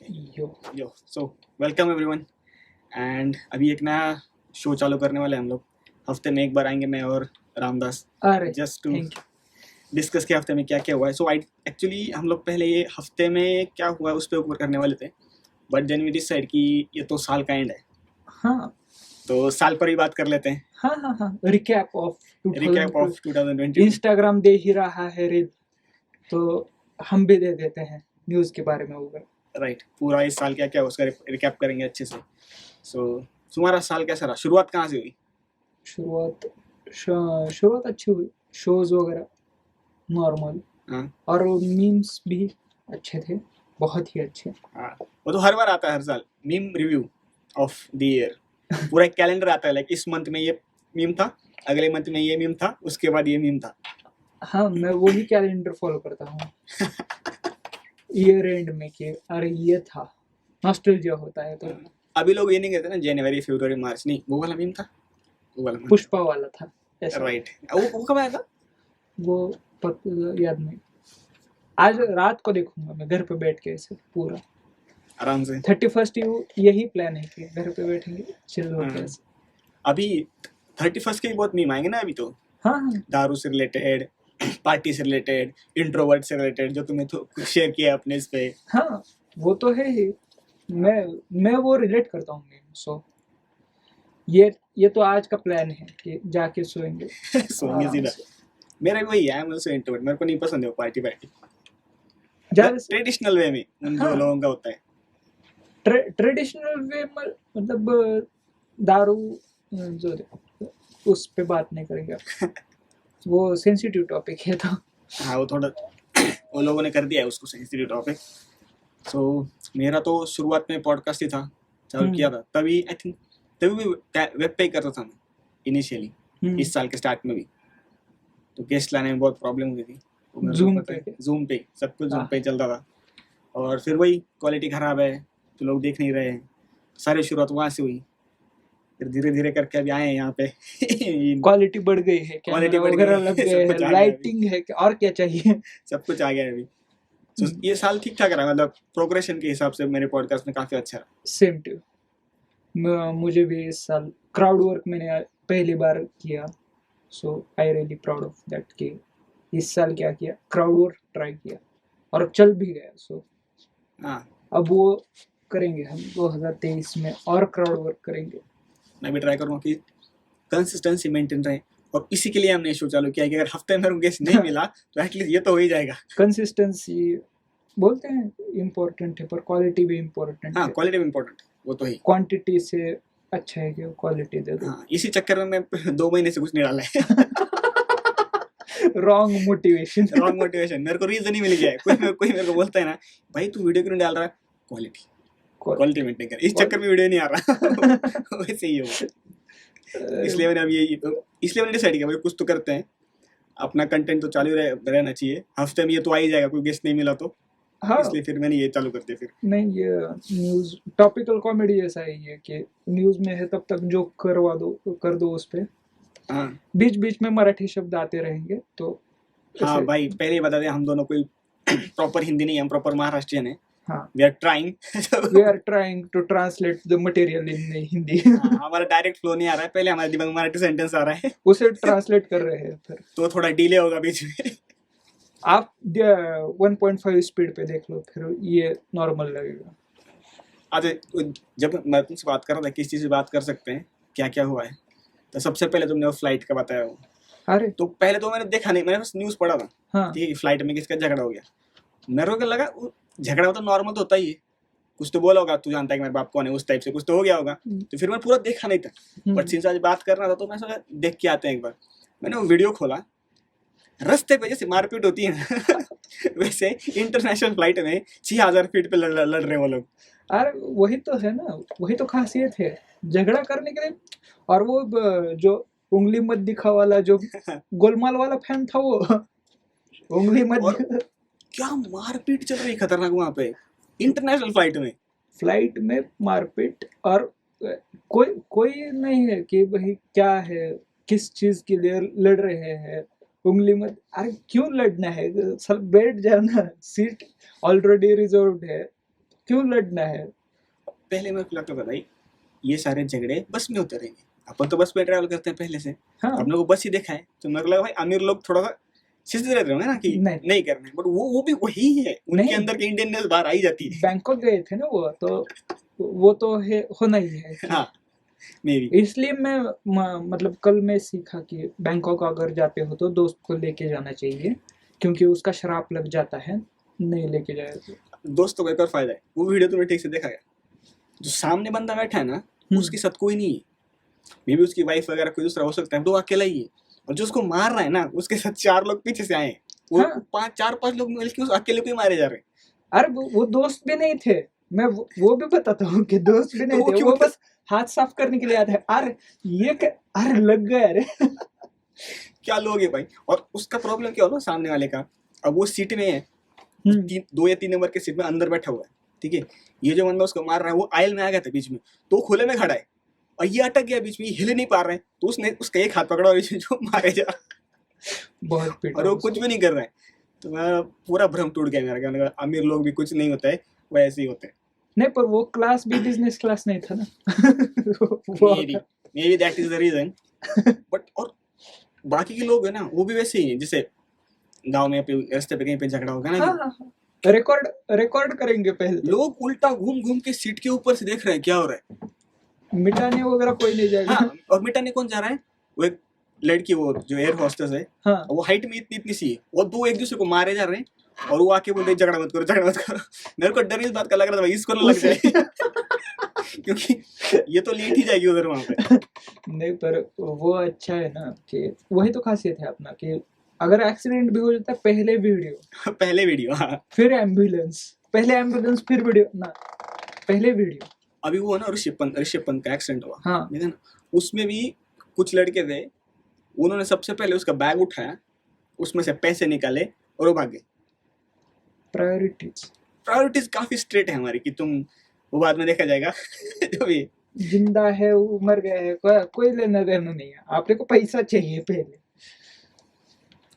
Yo so welcome everyone. And अभी एक नया शो चालू करने वाले हैं हम लोग। हफ्ते में एक बार आएंगे मैं और रामदास, अरे just to thank you. Discuss के हफ्ते में क्या क्या हुआ है। सो आई एक्चुअली हम लोग पहले ये हफ्ते में क्या हुआ है उस पर ऊपर करने वाले थे, बट देन वी डिसाइड कि ये तो साल का एंड है, हाँ तो साल पर ही बात कर लेते हैं। हाँ, recap of recap of 2020। Instagram दे ही रहा है रील, तो हम भी दे देते हैं न्यूज़ के बारे में ऊपर। राइट, पूरा इस साल क्या क्या हुआ उसका रिकैप करेंगे अच्छे से। सो तुम्हारा साल कैसा रहा? शुरुआत कहाँ से हुई? शुरुआत अच्छी हुई, शोज वगैरह नॉर्मल, हाँ और मीम्स भी अच्छे थे, बहुत ही अच्छे। हाँ, वो तो हर बार आता है, हर साल meme review of the year. पूरा एक कैलेंडर आता है, लाइक इस मंथ में ये मीम था, अगले मंथ में ये मीम था, उसके बाद ये मीम था। हाँ, मैं वही कैलेंडर फॉलो करता हूँ ईयर एंड में कि अरे ये था, नॉस्टैल्जिया होता है। तो अभी लोग ये नहीं कहते ना जनवरी फरवरी मार्च, नहीं, वो वाला मीम था, वो वाला पुष्पा वाला था ऐसा। राइट। वो कब आया था? वो याद नहीं। आज रात को देखूंगा मैं घर पे बैठ के ऐसे पूरा आराम से। 31st यही प्लान है कि घर पे बैठेंगे चिल होके ऐसे। अभी 31st के भी बहुत मीम आएंगे ना अभी तो। हाँ हाँ दारू से रिलेटेड, पार्टी से रिलेटेड, इंट्रोवर्ट से रिलेटेड, जो तुमने तो शेयर किया है अपने इस पे। हाँ, वो तो है ही। मैं वो रिलेट करता हूँ मीम। सो ये तो आज का प्लान है कि जाके सोएंगे सोएंगे आराम सीधा। से। मेरा भी वही है, आई एम आल्सो इंट्रोवर्ट, मेरे को नहीं पसंद है वो पार्टी पार्टी ज्यादा से ट्रेडिशनल वे में उन जो हाँ। लोगों का होता है। ट्रेडिशनल वे में मतलब दारू जो उस पे बात नहीं करेंगे वो सेंसिटिव टॉपिक है तो। हाँ वो थोड़ा वो लोगों ने कर दिया है उसको सेंसिटिव टॉपिक। सो मेरा तो शुरुआत में पॉडकास्ट ही था, चालू किया था तभी, आई थिंक तभी भी वेब पे ही करता था मैं इनिशियली, इस साल के स्टार्ट में भी। तो गेस्ट लाने में बहुत प्रॉब्लम हुई थी, Zoom जूम पे सब कुछ जूम पे चलता था, और फिर वही क्वालिटी खराब है तो लोग देख नहीं रहे हैं, सारी शुरुआत वहाँ से हुई। फिर धीरे धीरे करके अभी आए हैं यहाँ पे क्वालिटी बढ़ गई है, क्वालिटी कैमरा बढ़ वगैरह गई लग है, गए सब कुछ हैं, आ गया अभी। लाइटिंग है, और क्या चाहिए। सब कुछ आ गया है अभी। So, ये साल ठीक ठाक रहा, मतलब प्रोग्रेशन के हिसाब से मेरे पॉडकास्ट में काफी अच्छा रहा। सेम टू मुझे भी इस साल क्राउड वर्क मैंने पहली बार किया, so I really proud of that कि इस साल क्या किया, क्राउड वर्क ट्राई किया और चल भी गया। सो हाँ अब वो करेंगे हम 2023 में, और क्राउड वर्क करेंगे। मैं भी ट्राई करूँगा कि कंसिस्टेंसी मेंटेन रहे, और इसी के लिए हमने शो चालू किया कि अगर हफ्ते में गेस्ट नहीं मिला तो एटलीस्ट ये तो हो ही जाएगा। कंसिस्टेंसी बोलते हैं इम्पोर्टेंट है, पर क्वालिटी भी इम्पोर्टेंट हाँ है। क्वालिटी भी इम्पोर्टेंट, वो तो ही। क्वांटिटी से अच्छा है कि क्वालिटी दे दो। हाँ इसी चक्कर में मैं 2 महीने से कुछ नहीं डाला है। Wrong motivation. रॉन्ग मोटिवेशन, मेरे को रीजन ही मिल गया है। कोई मेरे को बोलता है ना, भाई तू वीडियो क्यों नहीं डाल रहा है, क्वालिटी मेंटेन कर, इस चक्कर में वीडियो नहीं आ रहा। वैसे ही हो, इसलिए मैंने अभी इसलिए मैंने डिसाइड किया भाई कुछ तो करते हैं, अपना कंटेंट तो चालू रहना चाहिए, हफ्ते में ये तो आ ही जाएगा, कोई गेस्ट नहीं मिला तो। हाँ, इसलिए फिर मैंने ये चालू कर दिया। फिर नहीं, ये न्यूज टॉपिकल कॉमेडी ऐसा ही है कि न्यूज में है तब तक जो करवा दो कर दो उस पे। हाँ बीच बीच में मराठी शब्द आते रहेंगे तो हाँ ऐसे। भाई पहले ही बता दें, हम दोनों कोई प्रॉपर हिंदी नहीं, हम प्रॉपर महाराष्ट्रियन है। हाँ, we are trying we are trying to translate the material in Hindi. हमारा डायरेक्ट फ्लो नहीं आ रहा है, पहले हमारे दिमाग में मराठी सेंटेंस आ रहा है, उसे ट्रांसलेट कर रहे हैं फिर। तो थोड़ा डिले होगा बीच में। आप 1.5 स्पीड पे देख लो, फिर ये नॉर्मल लगेगा। आज जब मैं तुमसे बात कर रहा था किस चीज़ से बात कर सकते हैं, क्या क्या हुआ है, तो सबसे पहले तुमने वो फ्लाइट का बताया वो। अरे तो पहले तो मैंने देखा नहीं, मैंने बस न्यूज़ पढ़ा था हाँ, कि फ्लाइट में किसका झगड़ा हो गया। मेरे को लगा झगड़ा तो नॉर्मल तो होता ही है, कुछ तो बोला होगा, तू जानता है कि मेरे बाप कौन है, उस टाइप से कुछ तो हो गया होगा। तो फिर मैं पूरा देखा नहीं था, बट सिंस आज बात करना था तो मैं सोचा देख के आते हैं एक बार। मैंने वो वीडियो खोला, रास्ते पे जैसे मारपीट होती है ना वैसे इंटरनेशनल फ्लाइट में 6000 फीट पे लड़ रहे वो लोग। अरे वही तो है ना, वही तो खासियत है झगड़ा करने के लिए। और वो जो उंगली मत दिखा वाला, जो गोलमाल वाला फैन था, वो उंगली मत और क्या मारपीट चल रही खतरनाक वहां पे इंटरनेशनल फ्लाइट में। फ्लाइट में मारपीट, और कोई नहीं है कि भाई क्या है, किस चीज के लिए लड़ रहे हैं। उंगली मत, अरे क्यों लड़ना है, सब बैठ जाना, सीट ऑलरेडी रिजर्व्ड है। क्यों लड़ना है? पहले मेरे को लगता था भाई ये सारे झगड़े बस में होते रहेंगे, अपन तो बस में ट्रैवल करते हैं पहले से, हाँ हम लोग को बस ही देखा है, तो मेरे को लगा भाई अमीर लोग थोड़ा सा सीधे रहते होंगे ना कि नहीं। नहीं करना है, बट वो भी वही है, उनके नहीं। अंदर के इंडियननेस बाहर आई जाती है। बैंकॉक गए थे ना वो तो है, होना ही है कि हाँ मे बी। इसलिए मतलब कल मैं सीखा कि बैंकॉक अगर जाते हो तो दोस्त को लेके जाना चाहिए, क्योंकि उसका शराब लग जाता है नहीं लेके जाए तो। दोस्तों का एक और फायदा है, वो वीडियो तुमने ठीक से देखा है, जो सामने बंदा बैठा है ना उसके साथ कोई नहीं है, मे बी उसकी वाइफ वगैरह कोई दूसरा हो सकता है, तो वो अकेला ही है, और जो उसको मार रहा है ना उसके साथ 4 लोग पीछे से आए हैं, वो हाँ। 4-5 लोग मिलकर उस अकेले को ही मारे जा रहे हैं। अरे वो दोस्त भी नहीं थे, मैं वो भी बताता हूँ कि दोस्त भी नहीं तो वो थे, क्यों वो बस हाथ साफ करने के लिए आते हैं। अरे अरे लग गया अरे। क्या लोग है भाई, और उसका प्रॉब्लम क्या हो ना सामने वाले का, अब वो सीट में है, 2 या 3 नंबर के सीट में अंदर बैठा हुआ है, ठीक है, ये जो बंदा उसको मार रहा है वो आयल में आ गया था बीच में, तो खुले में खड़ा है और ये अटक गया बीच में, ये हिले नहीं पा रहे हैं, तो उसने उसका एक हाथ पकड़ा और जो मारे जा बहुत पीटा और वो उसको। कुछ भी नहीं कर रहा है, तो मैं पूरा भ्रम टूट गया मेरा, कहने का अमीर लोग भी कुछ नहीं होता है, वो ऐसे ही होते हैं। नहीं, पर वो क्लास भी बिजनेस क्लास नहीं था ना। Maybe that is the reason, but और बाकी के लोग है ना वो भी वैसे ही हैं, जैसे गांव में रास्ते पे कहीं पे झगड़ा होगा ना, हाँ, रिकॉर्ड करेंगे पहले तो। लोग उल्टा घूम घूम के सीट के ऊपर से देख रहे हैं क्या हो रहा है। मिटाने वगैरह कोई नहीं जाएगा। हाँ, और मिटाने कौन जा रहा है, वो एक लड़की, वो जो एयर होस्टेस है, हाँ। वो हाइट में इतनी इतनी सी है, और दो एक दूसरे को मारे जा रहे हैं, और वो आके बोल रहे झगड़ा मत करो झगड़ा मत करो। मेरे को डर इस बात का लग रहा था भाई इसको ना लग जाए क्योंकि ये तो लेट ही जाएगी उधर वहां पे। नहीं, पर वो अच्छा है ना कि वही तो खासियत है अपना कि अगर एक्सीडेंट भी हो जाता है पहले वीडियो हाँ। फिर एम्बुलेंस, पहले एम्बुलेंस फिर वीडियो ना, पहले वीडियो। अभी वो ना ऋषभ पंत का एक्सीडेंट हुआ, हाँ। देखा ना, उसमें भी कुछ लड़के थे, उन्होंने सबसे पहले उसका बैग उठाया, उसमें से पैसे निकाले और वो भागे। प्रायोरिटीज काफी स्ट्रेट है हमारी कि तुम वो बाद में देखा जाएगा जो भी जिंदा है वो मर गया है कोई लेना देना नहीं है, आपने को पैसा चाहिए पहले।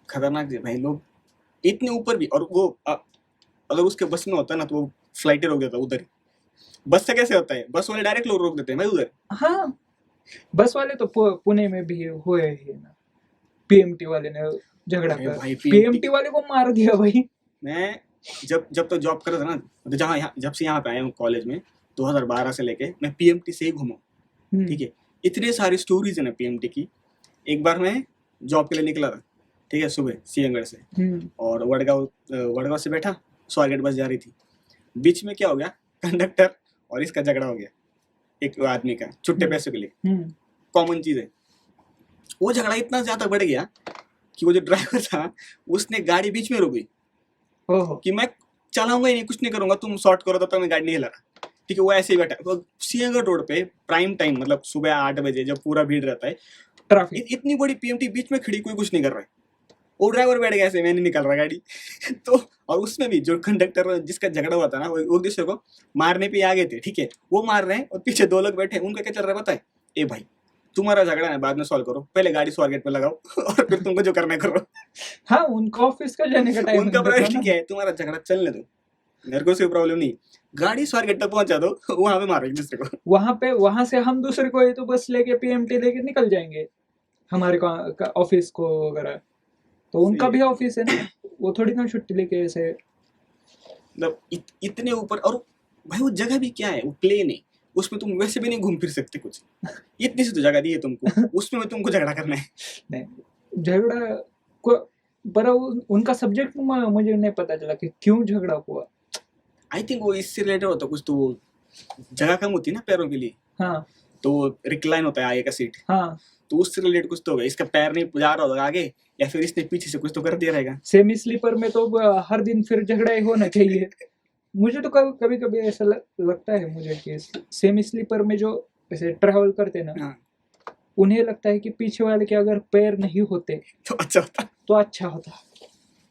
खतरनाक है भाई, लोग इतने ऊपर भी, और वो अगर उसके बस में होता ना तो वो फ्लाइटर हो गया था उधर। बस से कैसे होता है, बस वाले डायरेक्ट लोग रोक देते हैं भाई उधर। हाँ, बस वाले तो पुणे में भी हुए हैं ना, पीएमटी वाले ने झगड़ा कर पीएमटी वाले को मार दिया भाई। मैं जब तो जॉब कर रहा था ना, तो जब से यहाँ पे आया हूँ कॉलेज में 2012 से लेके, मैं पीएमटी से ही घूमा, ठीक है, इतने सारी स्टोरीज है ना पीएमटी की। एक बार मैं जॉब के लिए निकला था, ठीक है, सुबह सिंहगढ़ से, और वडगांव से बैठा, स्वारगेट बस जा रही थी, बीच में क्या हो गया, कंडक्टर और इसका झगड़ा हो गया, एक आदमी का छुट्टे पैसों के लिए, कॉमन चीज है। वो झगड़ा इतना ज्यादा बढ़ गया कि वो जो ड्राइवर था उसने गाड़ी बीच में रोक दी कि मैं चलाऊंगा ही नहीं, कुछ नहीं करूंगा, तुम शॉर्ट करो तब तक मैं गाड़ी नहीं हिला रहा, ठीक है। वो ऐसे ही बैठा, तो सिंहगढ़ रोड पे प्राइम टाइम, मतलब सुबह 8 बजे जब पूरा भीड़ रहता है, ट्रैफिक, इतनी बड़ी पीएमटी बीच में खड़ी, कोई कुछ नहीं कर रहा है, वो ड्राइवर बैठ गया ऐसे, मैं नहीं निकल रहा गाड़ी तो और उसमें भी जो कंडक्टर जिसका झगड़ा हुआ था ना, वो एक दूसरे को मारने पे आ गए थे, ठीक है, वो मार रहे हैं और पीछे 2 लोग बैठे हैं, उनका क्या चल रहा है पता है, ए भाई तुम्हारा झगड़ा है बाद में सॉल्व करो, पहले गाड़ी स्वारगेट पे लगाओ और फिर तुमको जो करना है करो। हाँ, उनका ऑफिस का जाने का टाइम, उनका प्रायोरिटी क्या है, तुम्हारा झगड़ा चलने दो, मेरे को कोई प्रॉब्लम नहीं, गाड़ी स्वारगेट तक पहुंचा दो, वहां पे मारो एक दूसरे को, वहां से हम दूसरे को तो बस लेके पीएमटी लेके निकल जाएंगे हमारे ऑफिस को वगैरह, तो उनका भी ऑफिस है ना, वो थोड़ी ना छुट्टी लेके ऐसे, मतलब इतने ऊपर। और भाई वो जगह भी क्या है, वो प्लेन है, उसमें तुम वैसे भी नहीं घूम फिर सकते कुछ, इतनी सी तो जगह दी है तुमको, उसमें में तुमको झगड़ा करना है। नहीं झगड़ा को, पर उनका सब्जेक्ट मुझे नहीं पता चला कि क्यों झगड़ा हुआ। आई थिंक वो इससे रिलेटेड होता कुछ, तो वो जगह कम होती है ना पैरों के लिए, हाँ, तो रिक्लाइन होता है आगे का सीट, हाँ, तो उससे रिलेटेड कुछ तो होगा, इसका पैर नहीं जा रहा होगा आगे, या फिर इसने पीछे से कुछ तो कर दिया रहेगा। सेमी स्लीपर में तो हर दिन फिर झगड़ा ही होना चाहिए। मुझे तो कभी कभी ऐसा लगता है मुझे कि सेमी स्लीपर में जो ऐसे ट्रैवल करते ना, हाँ। उन्हें लगता है कि पीछे वाले के अगर पैर नहीं होते तो अच्छा होता,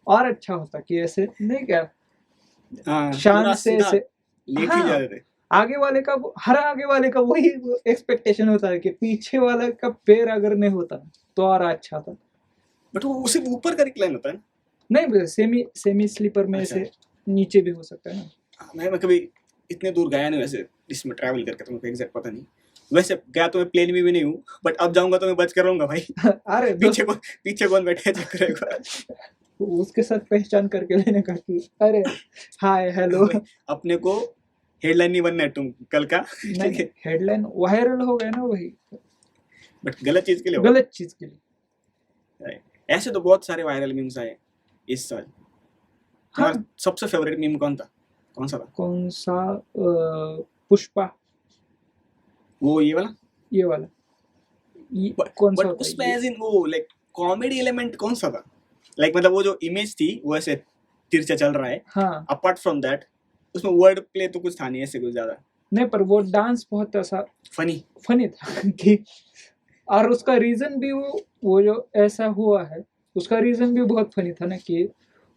और अच्छा होता कि ऐसे नहीं क्या, हाँ, शान से ऐसे लेट ही जा रहे थे। आगे वाले का वही एक्सपेक्टेशन होता है कि पीछे वाले का पैर अगर नहीं होता तो और अच्छा था, बट वो उसे ऊपर का रिक्लाइन होता है नहीं, सेमी स्लीपर में अच्छा। ऐसे नीचे भी हो सकता है ना। मैं कभी इतने दूर गया नहीं वैसे इसमें ट्रैवल करके, तो मुझे एग्जैक्ट पता नहीं। वैसे गया तो मैं प्लेन में भी नहीं हूँ, बट अब जाऊंगा तो मैं बच कर रहूंगा भाई। अरे पीछे कौन बैठे चेक करेगा। उसके साथ पहचान करके लेने का कि अरे हाय हेलो। अपने को हेडलाइन नहीं बनना है तुम कल का, ठीक नहीं, है, हेडलाइन वायरल हो गया ना वही, बट गलत चीज के लिए होगा। गलत चीज के लिए। ऐसे तो बहुत सारे वायरल मीम्स आए इस साल। तुम्हारा हाँ, सबसे फेवरेट मीम कौन था, कौन सा था? कौन सा? पुष्पा, वो ये वाला? ये वाला। कौन सा बट होता उसमें है एज इन वो लाइक कॉमेडी एलिमेंट कौन सा था? लाइक मतलब वो जो इमेज थी वो ऐसे तिरछा चल रहा है, हाँ, अपार्ट फ्रॉम दैट उसमें वर्ड प्ले तो कुछ था नहीं ऐसे कुछ ज्यादा नहीं पर वो डांस बहुत ऐसा फनी। फनी था कि, और उसका रीजन भी वो जो ऐसा हुआ है, उसका रीजन भी बहुत फनी था ना कि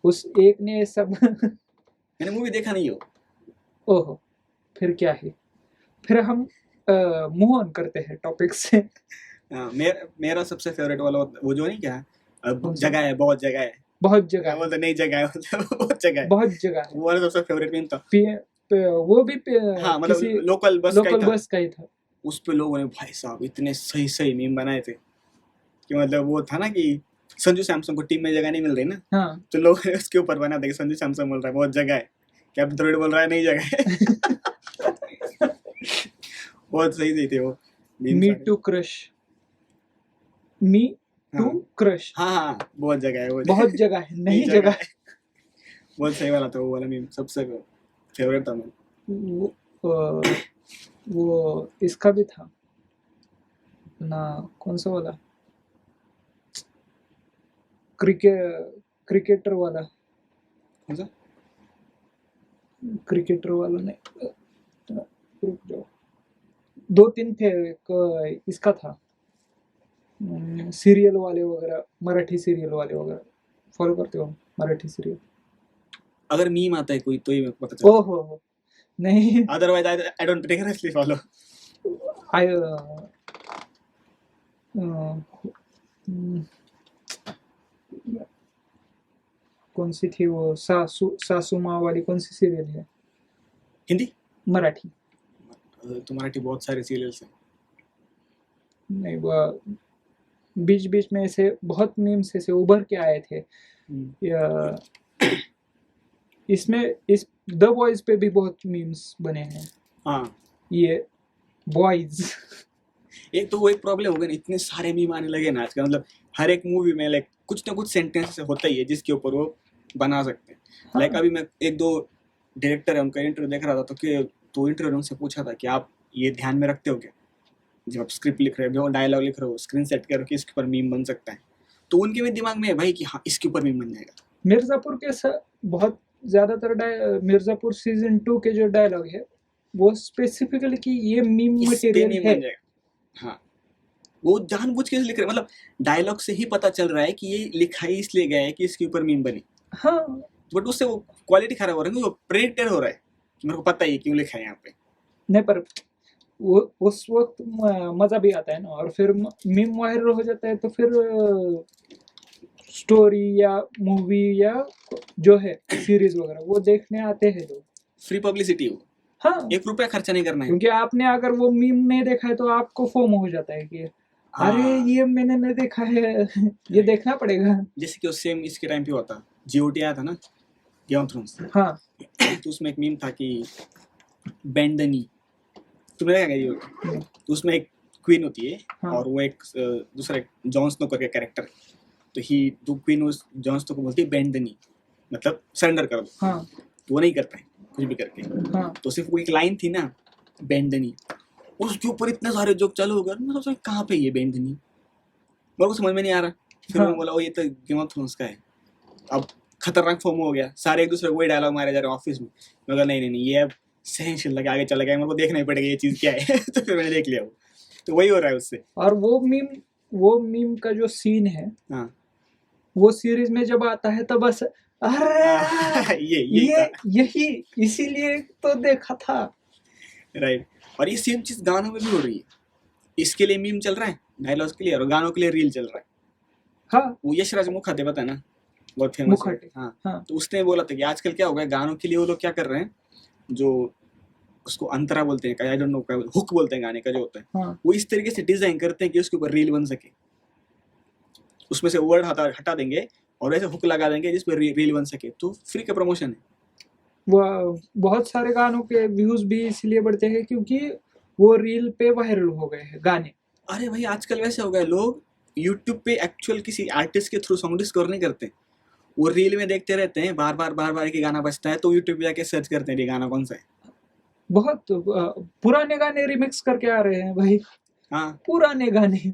उस एक ने सब मैंने मूवी देखा नहीं हो। ओहो, फिर क्या है, फिर हम मूव ऑन करते हैं टॉपिक से। मेरा सबसे फेवरेट वाला वो जो नहीं क्या अब कौन सा? जगह है, बहुत जगह है, बहुत जगह वो तो नहीं जगह है, बहुत जगह है, बहुत जगह है। वो वाला सबसे फेवरेट मीम था। वो भी हाँ मतलब किसी लोकल बस का ही लोकल था। बस का ही था। उस पे लोगों ने भाई साहब इतने सही सही मीम बनाए थे कि मतलब वो था ना कि संजू सैमसन को टीम में जगह नहीं मिल रही ना, हाँ, तो लोगों ने उसके ऊपर बना दिया कि संजू सैमसन बोल रहा है बहुत जगह है, कैप्टन द्रविड़ बोल रहा है नहीं जगह है। बहुत सही सही थे वो memes मी सारे। टू क्रश, मी टू हाँ क्रश, हाँ हाँ, बहुत जगह है वो, बहुत जगह है, नहीं जगह है। बहुत सही वाला था वो वाला मीम, सबसे फेवरेट था मेरा। वो इसका भी था ना, कौन सा वाला, क्रिकेटर वाला, कौन सा? क्रिकेटर वाला नहीं, रुक जाओ, दो तीन थे, एक इसका था, सीरियल वाले वगैरह, मराठी सीरियल वाले वगैरह फॉलो करते हो मराठी सीरियल? अगर मीम आता है कोई तो ही मेरे को पता चलता ओहो नहीं, है, otherwise I don't rigorously follow. आई कौन सी थी वो, सासू माँ वाली कौन सी सीरियल है हिंदी? मराठी? तो मराठी बहुत सारे सीरियल्स हैं। नहीं, वो बीच बीच में ऐसे बहुत मीम्स ऐसे उभर के आए थे। या इसमें इस द बॉयज पे भी बहुत मीम्स बने हैं। हाँ, ये बॉयज एक तो वो एक प्रॉब्लम हो गई ना, इतने सारे मीम आने लगे ना आजकल, मतलब हर एक मूवी में लाइक कुछ ना कुछ सेंटेंस होता ही है जिसके ऊपर वो बना सकते हैं। हाँ। लाइक अभी मैं एक दो डायरेक्टर है उनका इंटरव्यू देख रहा था, तो इंटरव्यू उनसे पूछा था कि आप ये ध्यान में रखते हो क्या, जब आप स्क्रिप्ट लिख रहे हो, जब डायलॉग लिख रहे हो, स्क्रीन सेट करो कि इसके ऊपर मीम बन सकता है, तो उनके भी दिमाग में है भाई कि हाँ इसके ऊपर मीम बन जाएगा। मिर्जापुर के बहुत ज्यादातर मिर्जापुर सीजन 2 के जो डायलॉग है वो स्पेसिफिकली कि ये मीम इस पे मटेरियल मीम है। बन जाएगा। हाँ, वो जानबूझ के लिख रहे हैं, मतलब डायलॉग से ही पता चल रहा है कि ये लिखाई इसलिए गया है कि इसके ऊपर मीम बनी, हाँ, बट उससे वो क्वालिटी खराब हो रहा है, वो प्रेडिक्टेड हो रहा है कि मेरे को पता ही है क्यों लिखा है यहाँ पे। नहीं पर वो उस वक्त मजा भी आता है ना, और फिर मीम वायरल हो जाता है तो फिर स्टोरी या मूवी या जो है सीरीज वगैरह वो देखने आते हैं लोग। फ्री पब्लिसिटी हो, हाँ, 1 रुपया खर्चा नहीं करना है। क्योंकि आपने अगर वो मीम नहीं देखा है तो आपको फोमो हो जाता है कि अरे हाँ, ये मैंने नहीं देखा है, ये देखना पड़ेगा। जैसे कि वो सेम इसके टाइम पे हुआ था, जीओटी आया था ना, गेम ऑफ थ्रोन्स, हाँ, तो उसमें एक मीम था कि बेंड द नी, तुमने देखा क्या जीओटी? तो उसमें एक क्वीन होती है, हाँ। और वो एक दूसरा एक जॉन स्नो करके कैरेक्टर, तो ही तो क्वीन उस जॉन स्नो को बोलती है बेंड द नी, मतलब सरेंडर कर दो, हाँ, तो वो नहीं करता है कुछ भी करके, हाँ, तो सिर्फ वो एक लाइन थी ना बेंड द नी, उसके ऊपर इतने सारे जोक चालू हो गए, मैं सोचा कहाँ पे ये बेंड द नी, मेरे को समझ में नहीं आ रहा। फिर हाँ। मैं बोला ओ ये तो गेम ऑफ थ्रोन्स का है। अब खतरनाक फॉर्म हो गया, सारे एक दूसरे को वही डायलॉग मारे जा रहे हैं ऑफिस में। मैं कहा नहीं नहीं नहीं, ये अब सहनशील लगे आगे चला गया, मेरे को देखना ही पड़ेगा ये चीज़ क्या है। तो फिर मैंने देख लिया वो, तो वही हो रहा है उससे। और वो मीम का जो सीन है हाँ वो सीरीज में जब आता है तो बस अरे यही ये था, यही इसीलिए तो देखा था। राइट। और ये सेम चीज़ गानों में भी हो रही है, इसके लिए मीम चल रहा है डायलॉग्स के लिए, और गानों के लिए रील चल रहा है। हाँ, वो यशराज मुखर्जी पता है ना, बहुत फेमस है। मुखर्जी। हाँ, हाँ, तो उसने बोला था कि आजकल क्या हो गया, गानों के लिए वो लोग क्या कर रहे हैं, जो उसको अंतरा बोलते हैं, आई डोंट नो क्या हुक बोलते हैं गाने का जो होता है, हाँ वो इस तरीके से डिजाइन करते हैं कि उसके ऊपर रील बन सके, उसमें से वर्ड हटा देंगे और ऐसे हुक लगा देंगे जिस पर रील बन सके, तो फ्री का प्रमोशन है। वो बहुत सारे गानों के व्यूज भी इसलिए बढ़ते हैं क्योंकि वो रील पे वायरल हो गए हैं गाने। अरे भाई आजकल वैसे हो गए लोग, यूट्यूब पे एक्चुअल किसी आर्टिस्ट के थ्रू सॉन्ग डिस्कवर नहीं करते, वो रील में देखते रहते हैं, बार बार एक ही गाना बजता है तो यूट्यूब पे जाके सर्च करते हैं ये गाना कौन सा है। बहुत पुराने गाने रिमिक्स करके आ रहे हैं भाई, हाँ, पुराने गाने।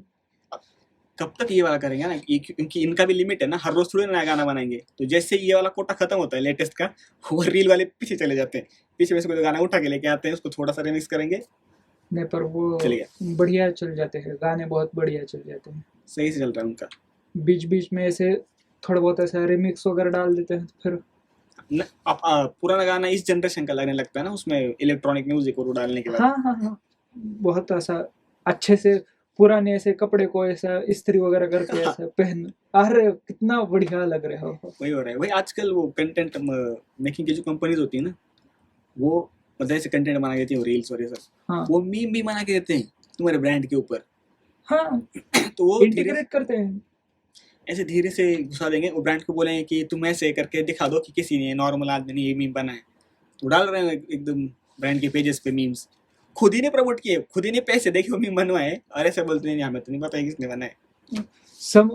कब तक ये वाला करेंगे ना, क्योंकि इनका भी लिमिट है ना, हर रोज थोड़ी नया गाना बनाएंगे, तो जैसे ये वाला कोटा खत्म होता है लेटेस्ट का, वो रील वाले पीछे चले जाते हैं, पीछे में से कोई गाना उठा के लेके आते हैं, उसको थोड़ा सा रिमिक्स करेंगे, नहीं पर वो चल गया, बढ़िया चल जाते हैं गाने, बहुत बढ़िया चल जाते हैं। सही से चल रहा है उनका। बीच बीच में ऐसे थोड़ा बहुत ऐसा रिमिक्स वगैरह डाल देते हैं तो फिर अब पुराना गाना इस जनरेशन का लगने लगता है ना, उसमें इलेक्ट्रॉनिक म्यूजिक को डालने के बाद। हाँ हाँ हाँ, बहुत ऐसा अच्छे से पुराने ऐसे कपड़े को ऐसा इस्त्री वगैरह करके ऐसा पहन, अरे कितना बढ़िया लग रहा हो। वही हो रहा है, वही आजकल वो कंटेंट मेकिंग की जो कंपनीज होती है ना, वो मतलब ऐसे कंटेंट बना के देती है, रील्स और ये सब, हाँ वो मीम भी बना के देते हैं तुम्हारे ब्रांड के ऊपर, हाँ, तो वो धीरे इंटीग्रेट करते हैं। ऐसे धीरे से घुसा देंगे, वो ब्रांड को बोलेंगे कि तुम ऐसे करके दिखा दो कि किसी ने, नॉर्मल आदमी ने ये मीम बना है, तो डाल रहे हैं एकदम ब्रांड के पेजेस पे मीम्स, खुद ही ने प्रमोट किए, खुद ही ने पैसे देखे वो मीम बनवाए, और ऐसे बोलते हैं हमें तो नहीं पता है किसने बनाया। सम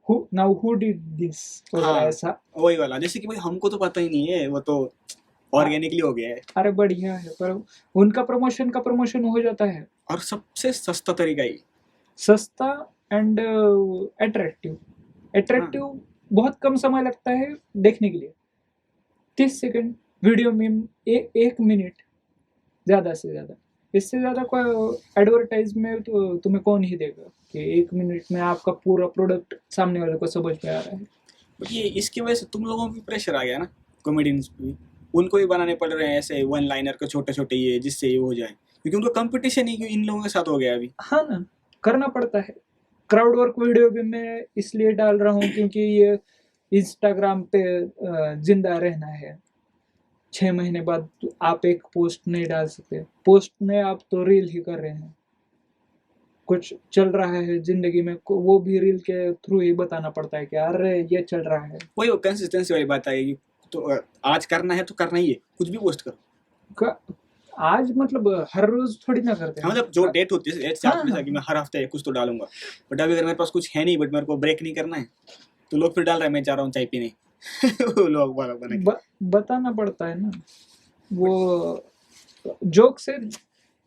हु डिड दिस हाँ, ऐसा। वही वाला, जैसे कि भाई हमको तो पता ही नहीं है, वो तो ऑर्गेनिकली हो गया है, अरे बढ़िया है, पर उनका प्रमोशन का प्रमोशन हो जाता है, और सबसे सस्ता तरीका ही। सस्ता एंड अट्रैक्टिव। अट्रैक्टिव बहुत कम समय लगता है देखने के लिए, 30 सेकंड वीडियो मीम, 1 मिनट ज़्यादा से ज़्यादा, इससे ज़्यादा कोई एडवर्टाइज में तो तुम्हें कौन ही देगा कि 1 मिनट में आपका पूरा प्रोडक्ट सामने वाले को समझ में आ रहा है। बट ये इसकी वजह से तुम लोगों पे प्रेशर आ गया ना, कॉमेडियंस पे, उनको भी बनाने पड़ रहे हैं ऐसे वन लाइनर के छोटे छोटे, ये जिससे ये हो जाए, क्योंकि उनका कंपटीशन ही इन लोगों के साथ हो गया अभी। हाँ ना, करना पड़ता है। क्राउड वर्क वीडियो भी मैं इसलिए डाल रहा हूँ क्योंकि ये इंस्टाग्राम पे जिंदा रहना है। 6 महीने बाद तो आप एक पोस्ट नहीं डाल सकते, पोस्ट में आप तो रील ही कर रहे हैं, कुछ चल रहा है जिंदगी में वो भी रील के थ्रू ही बताना पड़ता है कि अरे ये चल रहा है। वही वो कंसिस्टेंसी वाली बात आएगी, तो आज करना है तो करना ही है, कुछ भी पोस्ट करो। आज मतलब हर रोज थोड़ी ना करते हाँ, हैं। मतलब जो डेट होती है ऐसे हाँ, आपने कहा कि मैं हर हफ्ते कुछ तो डालूंगा, बट अभी अगर मेरे पास कुछ है नहीं, बट मेरे को ब्रेक नहीं करना है, तो लोग फिर डाल रहे हैं मैं जा रहा हूँ चाय पीने वो लोग वाला बना के। बताना पड़ता है ना, वो जोक से।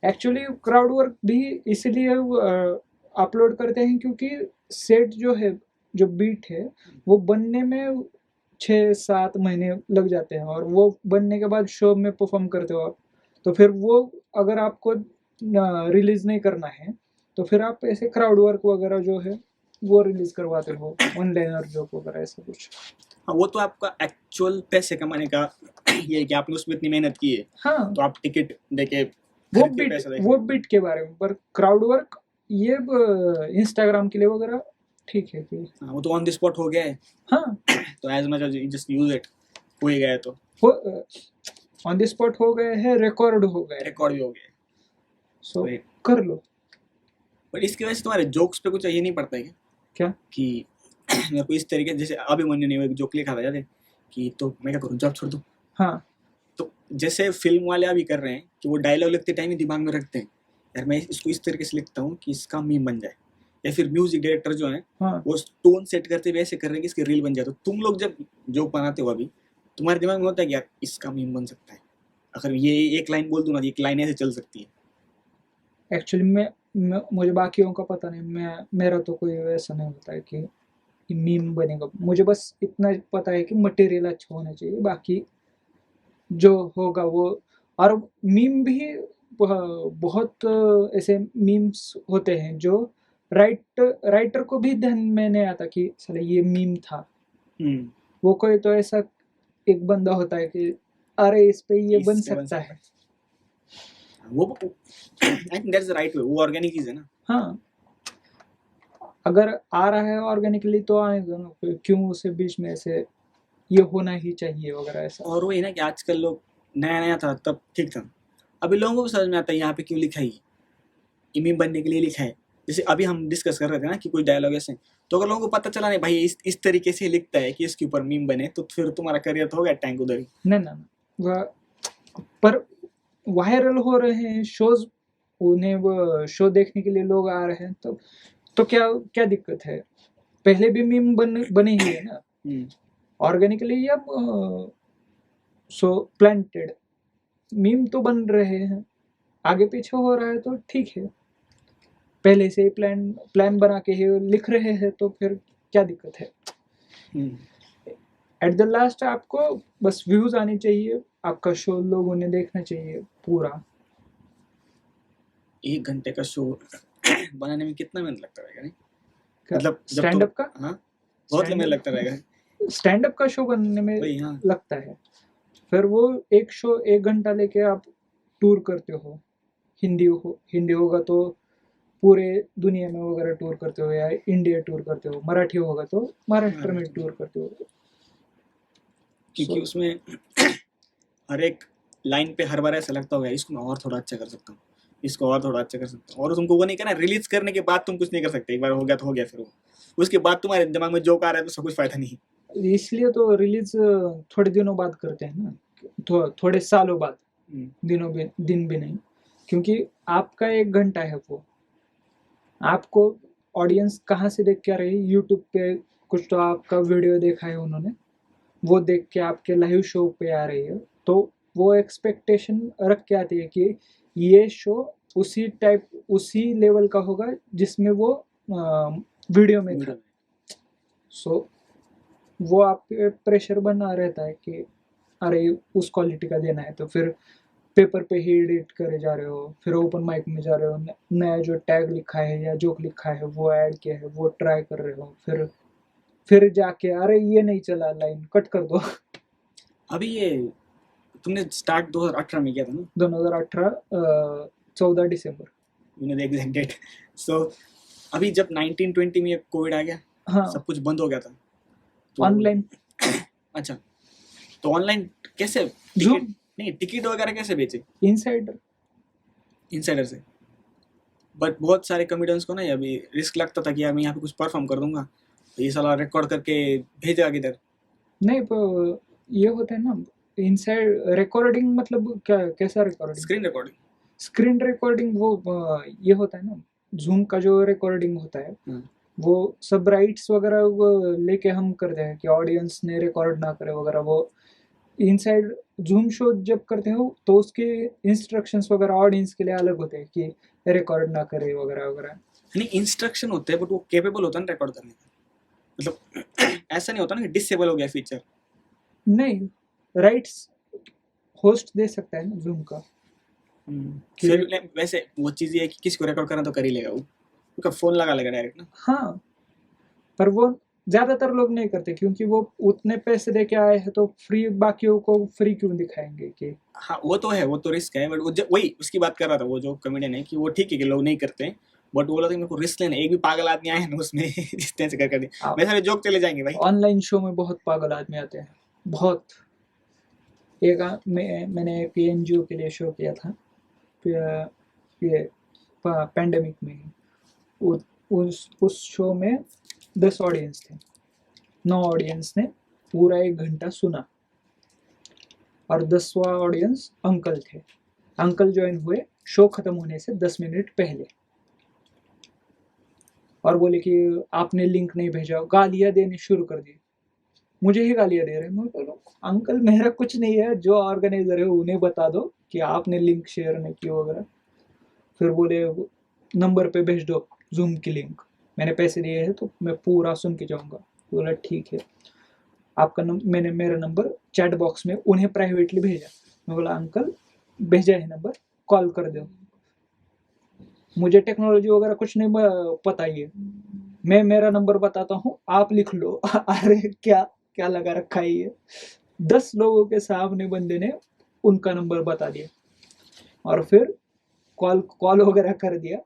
एक्चुअली क्राउड वर्क भी इसलिए अपलोड करते हैं क्योंकि सेट जो है, जो बीट है, वो बनने में 6-7 महीने लग जाते हैं, और वो बनने के बाद शो में परफॉर्म करते हो आप, तो फिर वो अगर आपको रिलीज नहीं करना है तो फिर आप ऐसे क्राउड वर्क वगैरह जो है वो रिलीज करवाते हो, ऑनलाइन और जोक वगैरह ऐसा कुछ। हाँ, वो तो आपका एक्चुअल पैसे कमाने का ये है कि आपने उसमें इतनी मेहनत की है, हाँ, तो आप टिकट देके वो खरीद के पैसा देके। वो बीट के बारे में, पर क्राउड वर्क ये इंस्टाग्राम के लिए वगैरह ठीक है कि हाँ, वो तो ऑन द स्पॉट हो गया है, हाँ, तो as much as just use it, हो ही गया तो वो ऑन द स्पॉट हो गए हैं, रिकॉर्ड हो गए, रिकॉर्ड भी हो गया। सो Right. कर लो। बट इसकी वजह से तुम्हारे जोक्स पे कुछ ये नहीं पड़ता है क्या? कि मेरे को इस तरीके, जैसे अभिमन्यु ने एक जोक लिखा था याद है कि तो मैं क्या करूँ, जॉब छोड़ दूँ, हाँ तो जैसे फिल्म वाले अभी कर रहे हैं कि वो डायलॉग लिखते टाइम ही दिमाग में रखते हैं, यार मैं इसको इस तरीके से लिखता हूँ कि इसका मीम बन जाए, या फिर म्यूजिक डायरेक्टर जो है हाँ, वो टोन सेट करते हुए ऐसे कर रहे हैं कि इसकी रील बन जाए, तो तुम लोग जब जोक बनाते हो अभी तुम्हारे दिमाग में होता है कि यार इसका मीम बन सकता है, अगर ये एक लाइन बोल दूँ ना, एक लाइन ऐसे चल सकती है। एक्चुअली मुझे बाकियों का पता नहीं, मेरा तो कोई ऐसा नहीं होता है कि मीम बनेगा, मुझे बस इतना पता है कि मटेरियल अच्छा होना चाहिए, बाकी जो होगा वो। और मीम भी बहुत ऐसे मीम्स होते हैं जो राइटर को भी ध्यान में नहीं आता कि साला ये मीम था। वो कोई तो ऐसा एक बंदा होता है कि अरे इस पे ये बन सकता है, वो I think that's the right way, वो ऑर्गेनिक चीज है ना। हाँ, अगर आ रहा है ऑर्गेनिकली तो आने दो ना, क्यों उसे बीच में ऐसे ये होना ही चाहिए वगैरह ऐसा। और वही ना कि आजकल लोग, नया नया था तब ठीक था, अभी लोगों को भी समझ में आता है यहाँ पे क्यों लिखा है ये मीम बनने के लिए लिखा है। जैसे अभी हम डिस्कस कर रहे थे ना कि कोई डायलॉग ऐसे, तो अगर लोगों को पता चला नहीं भाई इस तरीके से लिखता है कि इसके ऊपर मीम बने, तो फिर तुम्हारा करियर तो हो गया टैंक उधर ही। ना ना ना, पर वायरल हो रहे हैं शोज, उन्हें वो शो देखने के लिए लोग आ रहे हैं, तो क्या क्या दिक्कत है? पहले भी मीम बने ही है ना, ऑर्गेनिकली या सो प्लांटेड मीम तो बन रहे हैं, आगे पीछे हो रहा है तो ठीक है, पहले से ही प्लान बना के ही लिख रहे हैं तो फिर क्या दिक्कत है? एट द लास्ट आपको बस व्यूज आने चाहिए, आपका शो लोगों ने देखना चाहिए पूरा। 1 घंटे का शो बनाने में कितना मेहनत लगता रहेगा? नहीं मतलब स्टैंड अप का, हाँ बहुत मेहनत लगता रहेगा। स्टैंड अप का शो बनने में वही, हाँ। लगता है। फिर वो एक शो 1 घंटा लेके आप टूर करते हो, हिंदी होगा तो पूरे दुनिया में वगैरह टूर करते हो, या इंडिया टूर करते हो, मराठी होगा तो महाराष्ट्र में टूर करते हो, क्योंकि उसमें हर एक लाइन पे हर बार ऐसा लगता होगा इसको मैं और थोड़ा अच्छा कर सकता हूँ, इसको और थोड़ा अच्छा कर सकता हूँ, और तुमको वो नहीं करना, रिलीज करने के बाद तुम कुछ नहीं कर सकते, एक बार हो गया तो हो गया, फिर वो उसके बाद तुम्हारे दिमाग में जोक आ रहा है तो सब कुछ फायदा नहीं। इसलिए तो रिलीज थोड़े दिनों बाद करते हैं ना, थोड़े सालों बाद, दिन भी नहीं, क्योंकि आपका 1 घंटा है, वो आपको ऑडियंस कहाँ से देख के आ रही है? यूट्यूब पे कुछ तो आपका वीडियो देखा है उन्होंने, वो देख के आपके लाइव शो पे आ रही है, तो वो एक्सपेक्टेशन रख के आती है कि ये शो उसी लेवल का होगा जिसमें वो वीडियो में था। सो वो आप पे प्रेशर बना रहता है कि अरे उस क्वालिटी का देना है, तो फिर पेपर पे ही एडिट करे जा रहे हो, फिर ओपन माइक में जा रहे हो, नया जो टैग लिखा है या जोक लिखा है वो ऐड किया है वो ट्राई कर रहे हो, फिर जाके अरे ये नहीं चला, लाइन कट कर दो। अभी ये तुमने स्टार्ट 2018 में किया था ना? 2018 14 दिसंबर, you know the exact date. So अभी जब 1920 में कोविड आ गया, हाँ, सब कुछ बंद हो गया था, तो ऑनलाइन। अच्छा, तो ऑनलाइन कैसे टिकट वगैरह कैसे बेचे? इनसाइडर से। बट बहुत सारे कॉमेडियंस को ना अभी रिस्क लगता था कि यार मैं यहाँ पे कुछ परफॉर्म कर दूंगा, तो ये साला रिकॉर्ड करके भेजेगा किधर? नहीं, ये होता है ना इनसाइड रिकॉर्डिंग, मतलब क्या, कैसा रिकॉर्डिंग? स्क्रीन रिकॉर्डिंग, वो ये होता है ना, जूम का जो रिकॉर्डिंग होता है, वो सब राइट्स वगैरह वो लेके हम करते हैं कि ऑडियंस ने रिकॉर्ड ना करे वगैरह। वो इनसाइड जूम शो जब करते हो तो उसके इंस्ट्रक्शंस वगैरह ऑडियंस के लिए अलग होते हैं कि रिकॉर्ड ना करे वगैरह वगैरह। नहीं, इंस्ट्रक्शन होते हैं बट वो केपेबल होता है ना रिकॉर्ड करने का, मतलब ऐसा नहीं होता ना कि डिसेबल हो गया फीचर। नहीं, राइट्स होस्ट दे सकता है ना जूम का। फिर वैसे वो चीज़ ये है कि किसी को रिकॉर्ड करना तो कर ही लेगा, वो उसका फोन लगा लेगा डायरेक्ट ना। हाँ, पर वो ज्यादातर लोग नहीं करते क्योंकि वो उतने पैसे दे के आए हैं तो फ्री, बाकियों को फ्री क्यों दिखाएंगे कि। हाँ वो तो है, वो तो रिस्क है, बट वो वही उसकी बात कर रहा था वो जो कॉमेडियन है कि वो ठीक है कि लोग नहीं करते हैं, बट वो लोग मेरे को रिस्क लेना, एक भी पागल आदमी आए ना उसमें इस तरह से कर दिया, मैं सारे जोक चले जाएंगे भाई। ऑनलाइन शो में बहुत पागल आदमी आते हैं, बहुत। मैंने एक एनजीओ के लिए शो किया था, ये पैंडेमिक में ही। उस शो में 10 ऑडियंस थे, 9 ऑडियंस ने पूरा 1 घंटा सुना, और 10वां ऑडियंस अंकल थे। अंकल ज्वाइन हुए शो खत्म होने से 10 मिनट पहले, और बोले कि आपने लिंक नहीं भेजा, गालियां देने शुरू कर दी, मुझे ही गालियां दे रहे हैं। मैं बोला अंकल मेरा कुछ नहीं है, जो ऑर्गेनाइजर है उन्हें बता दो कि आपने लिंक शेयर नहीं की वगैरह। फिर बोले नंबर पे भेज दो जूम की लिंक, मैंने पैसे दिए हैं तो मैं पूरा सुन के जाऊंगा। बोला ठीक है, आपका मैंने मेरा नंबर चैट बॉक्स में उन्हें प्राइवेटली भेजा। मैं बोला अंकल भेजा है नंबर, कॉल कर दो। मुझे टेक्नोलॉजी वगैरह कुछ नहीं पता, ये मैं मेरा नंबर बताता हूँ, आप लिख लो। अरे क्या लगा रखा है ये। 10 लोगों के सामने बंदे ने उनका नंबर बता दिया, और फिर कॉल वगैरह कर दिया।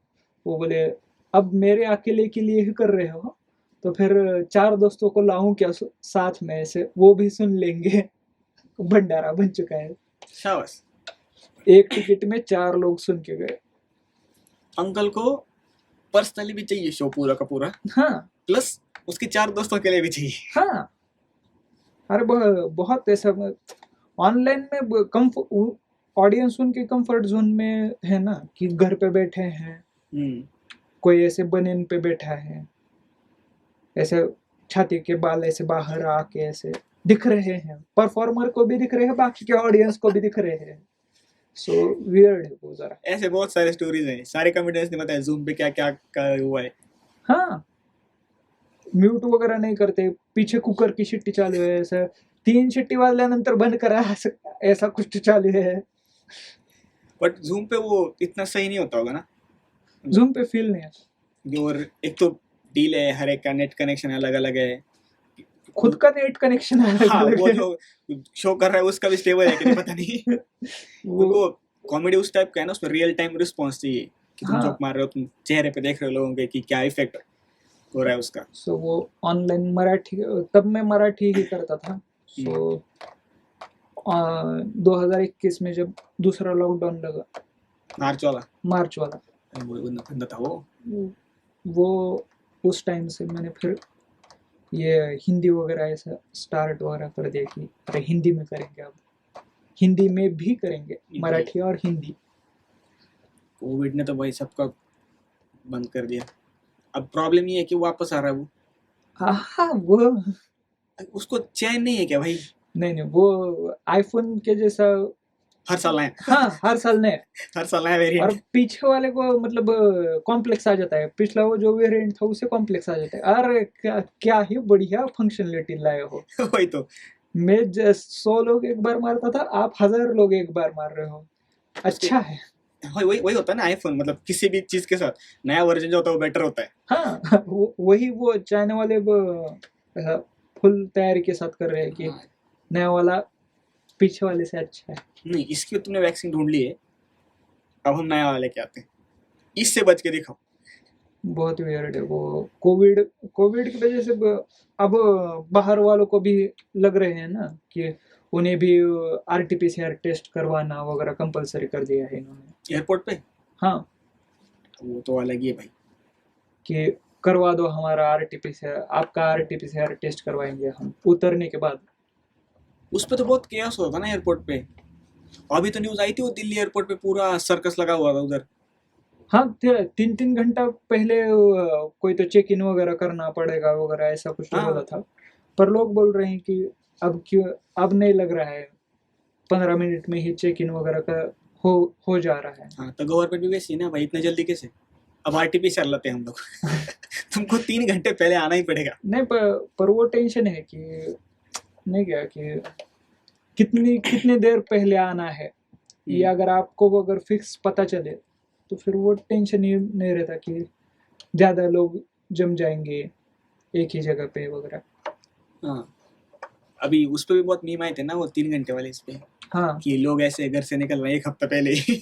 वो बोले अब मेरे अकेले के लिए ही कर रहे हो तो फिर 4 दोस्तों को लाऊं क्या साथ में, ऐसे वो भी सुन लेंगे। भंडारा बन चुका है। शाबाश। एक टिकट में 4 लोग सुन के गए। अंकल को पर्सनली भी चाहिए शो पूरा का पूरा, हाँ प्लस उसके 4 दोस्तों के लिए भी चाहिए। हाँ, अरे बहुत ऐसा ऑनलाइन में ऑडियंस उनके कंफर्ट जोन में है ना, कि घर पे बैठे हैं, कोई ऐसे बनियन पे बैठा है, ऐसे छाती के बाल ऐसे बाहर आके ऐसे दिख रहे हैं, परफॉर्मर को भी दिख रहे हैं, बाकी के ऑडियंस को भी दिख रहे हैं। सो वियर्ड है वो जरा। ऐसे बहुत सारे स्टोरीज हैं, सारे कॉमेडियंस ने बताया जूम पे क्या क्या हुआ है। हाँ, म्यूट वगैरह नहीं करते, पीछे कुकर की शिट्टी चालू है, ऐसा 3 शिट्टी वाल्यानंतर बंद करा, ऐसा कुछ चालू है। बट जूम पे वो इतना सही नहीं होता होगा ना, जूम पे फील नहीं है। और एक तो डील है, हर एक का नेट कनेक्शन अलग अलग है, खुद का नेट कनेक्शन है। हाँ, वो जो शो कर रहा है उसका भी स्टेबल है कि नहीं पता नहीं। वो कॉमेडी उस टाइप का है ना, उसमें रियल टाइम रिस्पॉन्स चाहिए कि तुम हाँ। जोक मार रहे हो, तुम चेहरे पे देख रहे हो लोगों के कि क्या इफेक्ट हो रहा है उसका। सो वो ऑनलाइन मराठी, तब मैं मराठी ही करता था। सो 2021 में जब दूसरा लॉकडाउन लगा, मार्च वाला, वो गंदा था वो उस टाइम से मैंने फिर ये हिंदी वगैरह ऐसा स्टार्ट वगैरह कर दिया कि अरे हिंदी में करेंगे, अब हिंदी में भी करेंगे, मराठी और हिंदी। कोविड ने तो भाई सबका बंद कर दिया। अब प्रॉब्लम ये है कि वापस आ रहा है वो। हाँ, वो उसको चैन नहीं है क्या भाई? नहीं, वो आईफोन के जैसा हर साल नया। हाँ, हर साल नया, हर साल नया वेरिएंट। और पीछे वाले को मतलब कॉम्प्लेक्स आ जाता है, पिछला वो जो वेरिएंट था उसे कॉम्प्लेक्स आ जाता है। अरे क्या ही बढ़िया फंक्शनलिटी लाए हो। वही तो, मैं 100 लोग एक बार मारता था, आप 1000 लोग एक बार मार रहे हो। अच्छा है। वही होता है ना आईफोन, मतलब किसी भी चीज के साथ नया वर्जन जो होता है वो बेटर होता है। हाँ, वही वो चाइना वाले फुल तैयारी के साथ कर रहे हैं कि नया वाला पीछे वाले से अच्छा है। नहीं, इसकी तुमने वैक्सीन ढूंढ ली है, अब हम नया वाला लेके आते हैं, इससे बच के दिखाओ। बहुत वियर्ड है वो। कोविड की वजह से अब बाहर वालों को भी लग रहे हैं ना कि उन्हें भी आरटीपीसीआर टेस्ट करवाना वगैरह कंपलसरी कर दिया है इन्होंने एयरपोर्ट पे। हाँ, वो तो अलग ही है भाई, कि करवा दो हमारा आरटीपीसीआर, आपका आरटीपीसीआर टेस्ट करवाएंगे हम उतरने के बाद। उस पे तो बहुत केयर्स होता ना एयरपोर्ट पे। अभी तो न्यूज आई थी, वो दिल्ली एयरपोर्ट पे पूरा सर्कस लगा हुआ था उधर। हाँ, 3 घंटा पहले कोई तो चेक इन वगैरह करना पड़ेगा वगैरह, ऐसा कुछ तो हाँ। बोला था। पर लोग बोल रहे हैं कि अब नहीं लग रहा है, 15 मिनट में ही चेक इन वगैरह का हो जा रहा है। हाँ, तो गवर्नमेंट भी वैसी है ना भाई, इतना जल्दी कैसे? अब आरटीपीसीआर लाते हैं हम लोग। तुमको 3 घंटे पहले आना ही पड़ेगा। नहीं, पर वो टेंशन है कि नहीं क्या कि कितनी देर पहले आना है, ये अगर आपको अगर फिक्स पता चले तो फिर वो टेंशन ही नहीं रहता कि ज्यादा लोग जम जाएंगे एक ही जगह पे वगैरह। हाँ, अभी उस पे भी बहुत मीम आए थे ना, वो 3 घंटे वाले इस पे। हाँ, कि लोग ऐसे घर से निकल रहे हैं 1 हफ्ता पहले ही।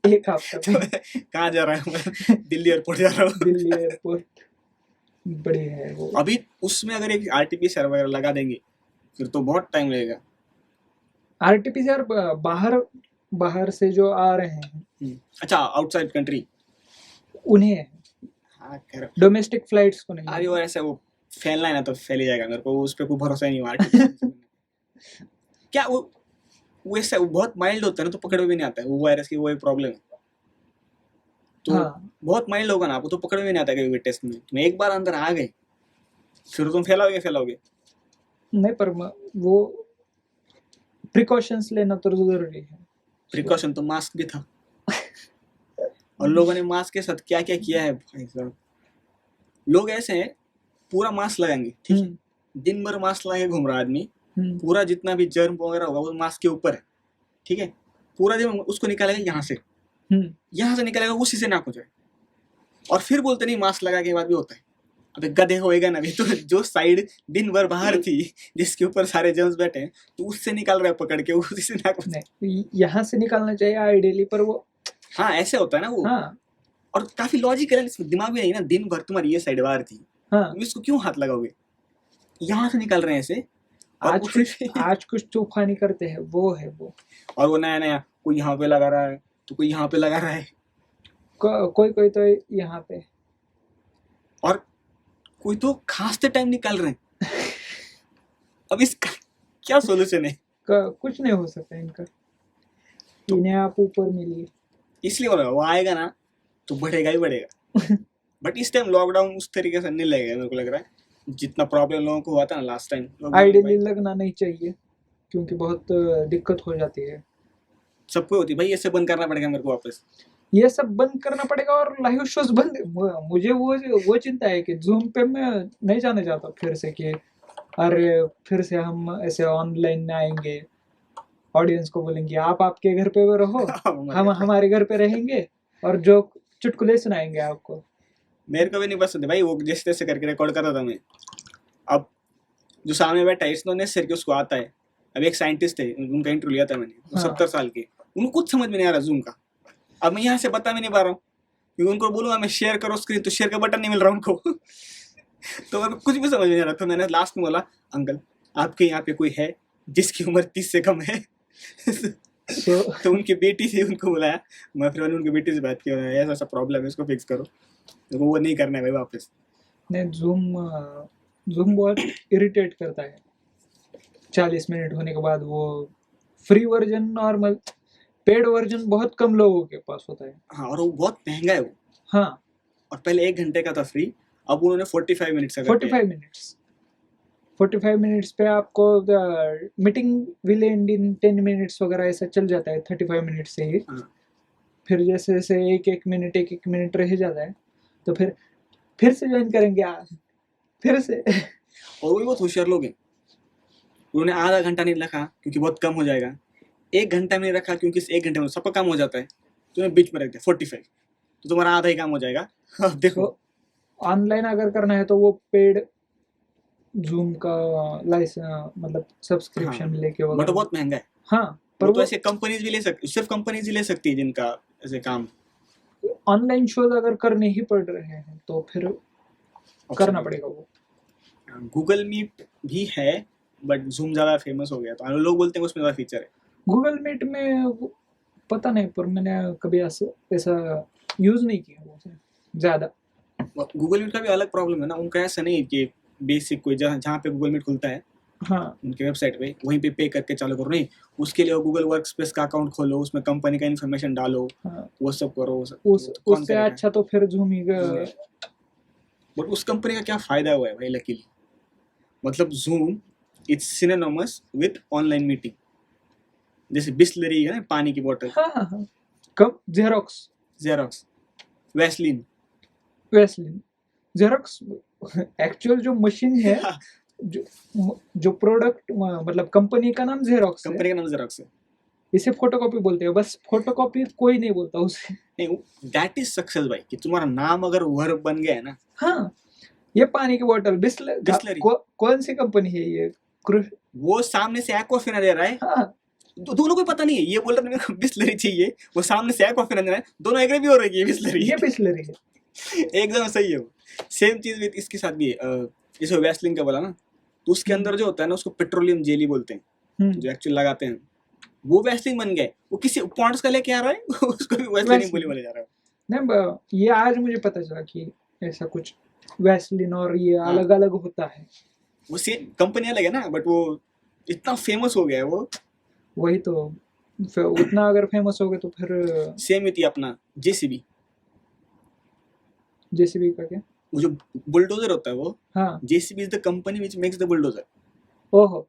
एक हफ्ता में कहाँ जा रहा हूँ मैं? दिल्ली एयरपोर्ट जा रहा हूँ। दिल्ली एयरपोर्ट बढ़िया है वो। अभी उसमें अगर एक आरटीपीसीआर वगैरह लगा देंगे फिर तो बहुत टाइम लगेगा। आरटीपीसीआर बाहर से जो आ रहे हैं, अच्छा, आउटसाइड कंट्री उन्हें, हाँ खैर, डोमेस्टिक फ्लाइट्स को नहीं। अभी और ऐसे वो फैलना है ना तो फैल ही जाएगा, मेरे को उस पर कोई भरोसा ही नहीं हुआ। RT-PCR क्या वो ऐसा वो बहुत माइल्ड होता है ना, तो पकड़ में भी नहीं आता है वो वायरस की, वो एक प्रॉब्लम है। तो हाँ, बहुत माइल्ड होगा ना, आपको तो पकड़ में नहीं आता कभी टेस्ट में। तुम एक बार अंदर आ गए फिर तुम फैलाओगे। नहीं, पर वो प्रिकॉशंस लेना तो जरूरी है। प्रिकॉशन तो मास्क भी था। और लोगों ने मास्क के साथ क्या क्या किया है भाई साहब। लोग ऐसे हैं, पूरा मास्क लगाएंगे, ठीक है, दिन भर मास्क लगा के घूम रहा आदमी, पूरा जितना भी जर्म वगैरह होगा वो मास्क के ऊपर है, ठीक है, पूरा दिन उसको निकालेगा यहाँ से निकालेगा, उसी से नाक हो जाए, और फिर बोलते नहीं मास्क लगा के बाद भी होता है। अबे गधे होएगा ना भी, तो जो साइड दिन भर बाहर थी जिसके ऊपर सारे जर्म्स बैठे हैं, तो उससे निकाल रहा है पकड़ के, उसी से नाक हो जाए। यहाँ से निकालना चाहिए आइडियली, पर वो हाँ ऐसे होता है ना वो। हाँ, और काफी लॉजिकल है, इसमें दिमाग में नहीं ना, दिन भर तुम्हारी ये साइड बाहर थी, हाँ, तुम इसको क्यों हाथ लगाओगे? यहाँ से निकल रहे हैं ऐसे। आज कुछ तूफानी करते हैं, वो है वो। और वो नया कोई यहाँ पे लगा रहा है तो कोई यहाँ पे लगा रहा है, कोई कोई तो यहाँ पे, और कोई तो खांसते टाइम निकाल रहे हैं। अब इसका क्या सोल्यूशन है? कुछ नहीं हो सकता इनका, इन्हें आप ऊपर मिलिए। इसलिए बोला वो आएगा ना तो बढ़ेगा ही बढ़ेगा। बट इस टाइम लॉकडाउन उस तरीके से नहीं लगेगा मेरे को लग रहा है जितना प्रॉब्लम लोगों को हुआ था ना लास्ट टाइम। आइडियली लगना नहीं चाहिए क्योंकि बहुत दिक्कत हो जाती है। सबको होती है भाई, ऐसे बंद करना पड़ेगा मेरे को वापस। ये सब बंद करना पड़ेगा और लाइव शोज बंद। मुझे वो चिंता है कि जूम पे मैं नहीं जाना चाहता फिर से कि अरे फिर से हम ऐसे ऑनलाइन आएंगे, ऑडियंस को बोलेंगे आप आपके घर पे रहो, हम हमारे घर पे रहेंगे और जो चुटकुले सुनाएंगे आपको। मेरे को भी नहीं पसंद है भाई, वो जैसे तैसे करके रिकॉर्ड कर रहा था मैं। अब जो सामने बैठा है इसने सर के उसको आता है। अब एक साइंटिस्ट है, उनका इंटरव्यू लिया था मैंने, हाँ। 70 साल के, उनको कुछ समझ में नहीं आ रहा जूम का। अब मैं यहाँ से बता भी नहीं पा रहा हूँ क्योंकि उनको बोलूंगा मैं शेयर करो स्क्रीन तो शेयर का बटन नहीं मिल रहा उनको। तो मेरे को कुछ भी समझ में नहीं आ रहा था। मैंने लास्ट में बोला अंकल आपके यहाँ पे कोई है जिसकी उम्र 30 से कम है? तो उनकी बेटी से उनको बुलाया, मैं फिर उनकी बेटी से बात किया, ऐसा ऐसा प्रॉब्लम है इसको फिक्स करो। तो वो नहीं करना है भाई वापस। नहीं, जूम बहुत इरिटेट करता है। 40 मिनट होने के बाद वो free version, normal paid version बहुत कम लोगों के पास होता है। हाँ, और वो बहुत महंगा है वो। हाँ, और पहले 1 घंटे का था फ्री, अब उन्होंने 45 मिनट्स का 45 मिनट्स पे आपको meeting will and in 10 minutes वगैरह ऐसा चल जाता है 35 मिनट से ही। हाँ। फिर जैसे जैसे एक मिनट रह जाता है तो फिर से ज्वाइन करेंगे आप, फिर से। और वो भी बहुत होशियार लोग हैं, उन्होंने आधा घंटा नहीं रखा क्योंकि बहुत कम हो जाएगा, 1 घंटा नहीं रखा क्योंकि इस 1 घंटे में सबका काम हो जाता है, तो उन्हें बीच में रख दिया 45, तो तुम्हारा आधा ही काम हो जाएगा। अब देखो ऑनलाइन अगर करना है तो वो पेड जूम का लाइसेंस मतलब सब्सक्रिप्शन लेके बट वो बहुत महंगा है। हाँ, पर वो तो ऐसे कंपनीज भी ले सकती, सिर्फ कंपनीज ही ले सकती है जिनका ऐसे काम। ऑनलाइन शोज अगर करने ही पड़ रहे हैं तो फिर करना पड़ेगा वो। गूगल मीट भी है बट जूम ज्यादा फेमस हो गया, तो लोग बोलते हैं उसमें ज्यादा फीचर है। गूगल मीट में पता नहीं, पर मैंने कभी ऐसा यूज नहीं किया वो ज्यादा। गूगल मीट का भी अलग प्रॉब्लम है ना, उनका ऐसा नहीं कि बेसिक कोई जहाँ पे गूगल मीट खुलता है, हाँ, उनके वेबसाइट पे वहीं पे करके चालू करो, नहीं उसके लिए गूगल वर्कस्पेस का अकाउंट खोलो, उसमें कंपनी का इन्फॉर्मेशन डालो, हाँ, वो सब करो, उससे अच्छा तो फिर जूम ही बट उस कंपनी का क्या फायदा हुआ है भाई? लकीली मतलब zoom it's synonymous with online meeting. जैसे बिस्लरी है ना, पानी की बोतल, हाँ, कब जेरोक्स, वैसलीन, जेरोक्स एक्चुअल जो मशीन है, जो प्रोडक्ट मतलब कंपनी का नाम जेरोक्स है। कंपनी का नाम जेरोक्स है। इसे फोटोकॉपी बोलते हैं, बस फोटोकॉपी कोई नहीं बोलता उसे। नहीं, दैट इज सक्सेस भाई, कि तुम्हारा नाम अगर वर्ब बन गया है ना। हाँ, ये पानी की बोतल बिस्लरी कौन सी कंपनी है ये? वो सामने से एक्वाफिना दे रहा है। हाँ, दोनों को पता नहीं है, ये बोल रहा है मेरे को बिस्लरी चाहिए, वो सामने से एक्वाफिना दे रहा है, दोनों एग्री भी हो रही है ये बिस्लरी है। एकदम सही है वो। सेम चीज विद इसके साथ भी है, जैसे वैसलीन का बोला ना, तो उसके अंदर जो होता है ना उसको पेट्रोलियम जेली बोलते हैं, जो एक्चुअल लगाते हैं, वो वैसलीन बन गए। वो किसी पॉन्ड्स का लेके आ रहा है उसको भी वैसलीन बोले जा रहा है। नहीं, ये आज मुझे पता चला कि ऐसा कुछ वैसलीन और ये अलग अलग होता है। वो सेम कंपनी अलग है ना, बट वो इतना फेमस हो गया है वो। वही तो, उतना अगर फेमस हो गए तो फिर सेम ही थी अपना जेसीबी का क्या, वो जो बुलडोजर होता है वो। हाँ, JCB is the company which makes the bulldozer. ओहो,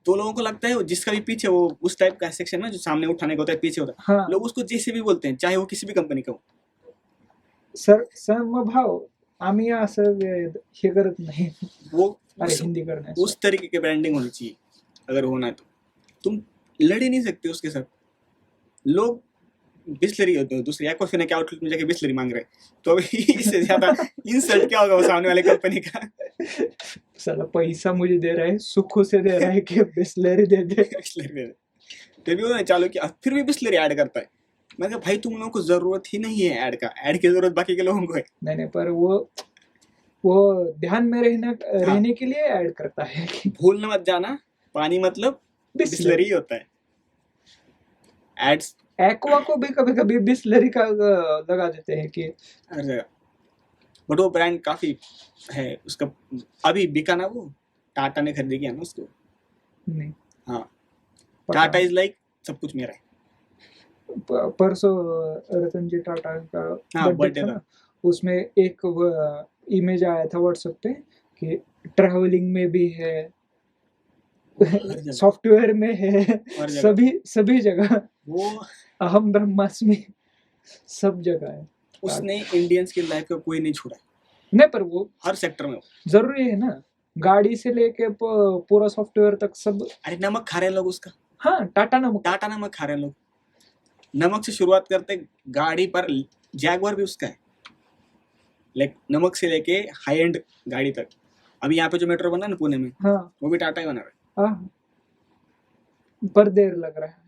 तो लोगों को लगता है जिसका भी पीछे वो उस टाइप का सेक्शन में जो सामने उठाने का होता है पीछे होता है, हाँ, लोग उसको जेसीबी बोलते हैं, चाहे वो किसी भी कंपनी का हो। समभाव आम्ही असं हे करत नाही, वो हिंदी करना है। उस तरीके की ब्रांडिंग होनी चाहिए अगर होना है तो। तुम लड़ ही नहीं सकते उसके साथ। लोग बिस्लरी दूसरी एक्वाफिना के आउटलेट में जाके बिस्लरी मांग रहे हैं, तो अभी इससे ज्यादा इंसल्ट क्या होगा वो सामने वाले कंपनी का। साला पैसा मुझे दे रहा है, सुख से दे रहा है कि बिस्लरी दे दे। बिस्लरी दे दे, फिर भी उन्होंने चालू किया, फिर भी बिस्लरी ऐड करता है। मैं कहा भाई तुम लोगों को जरूरत ही नहीं है ऐड का, ऐड की जरूरत बाकी के लोगों को है। नहीं, पर वो ध्यान में रहने के लिए ऐड करता है। भूलना मत जाना, पानी मतलब बिस्लरी होता है। एड्स एक्वा को भी कभी कभी बिस्लरी का लगा देते हैं कि हर जगह, बट वो ब्रांड काफी है उसका, अभी बिका ना वो, टाटा ने खरीद किया ना उसको। नहीं हाँ, पता टाटा इज लाइक सब कुछ मेरा है। परसों रतन जी टाटा का हाँ, बर्थडे birthday था था। ना, उसमें एक इमेज आया था व्हाट्सएप पे कि ट्रैवलिंग में भी है, हर जगह, सॉफ्टवेयर में है, हर जगह सभी सभी जगह वो, अहम ब्रह्मास्मि सब जगह है। उसने इंडियंस की लाइफ का कोई नहीं छोड़ा है, नहीं पर वो हर सेक्टर में। जरूरी है ना, गाड़ी से लेके पूरा सॉफ्टवेयर तक सब। अरे नमक खा रहे हैं लोग उसका, हाँ टाटा नमक, टाटा नमक खा रहे हैं लोग। नमक से शुरुआत करते, गाड़ी पर जैगवार भी उसका है, लाइक नमक से लेके हाई एंड गाड़ी तक। अभी यहाँ पे जो मेट्रो बना है ना पुणे में, हाँ वो भी टाटा ही बना रहा है। हाँ, पर देर लग रहा है।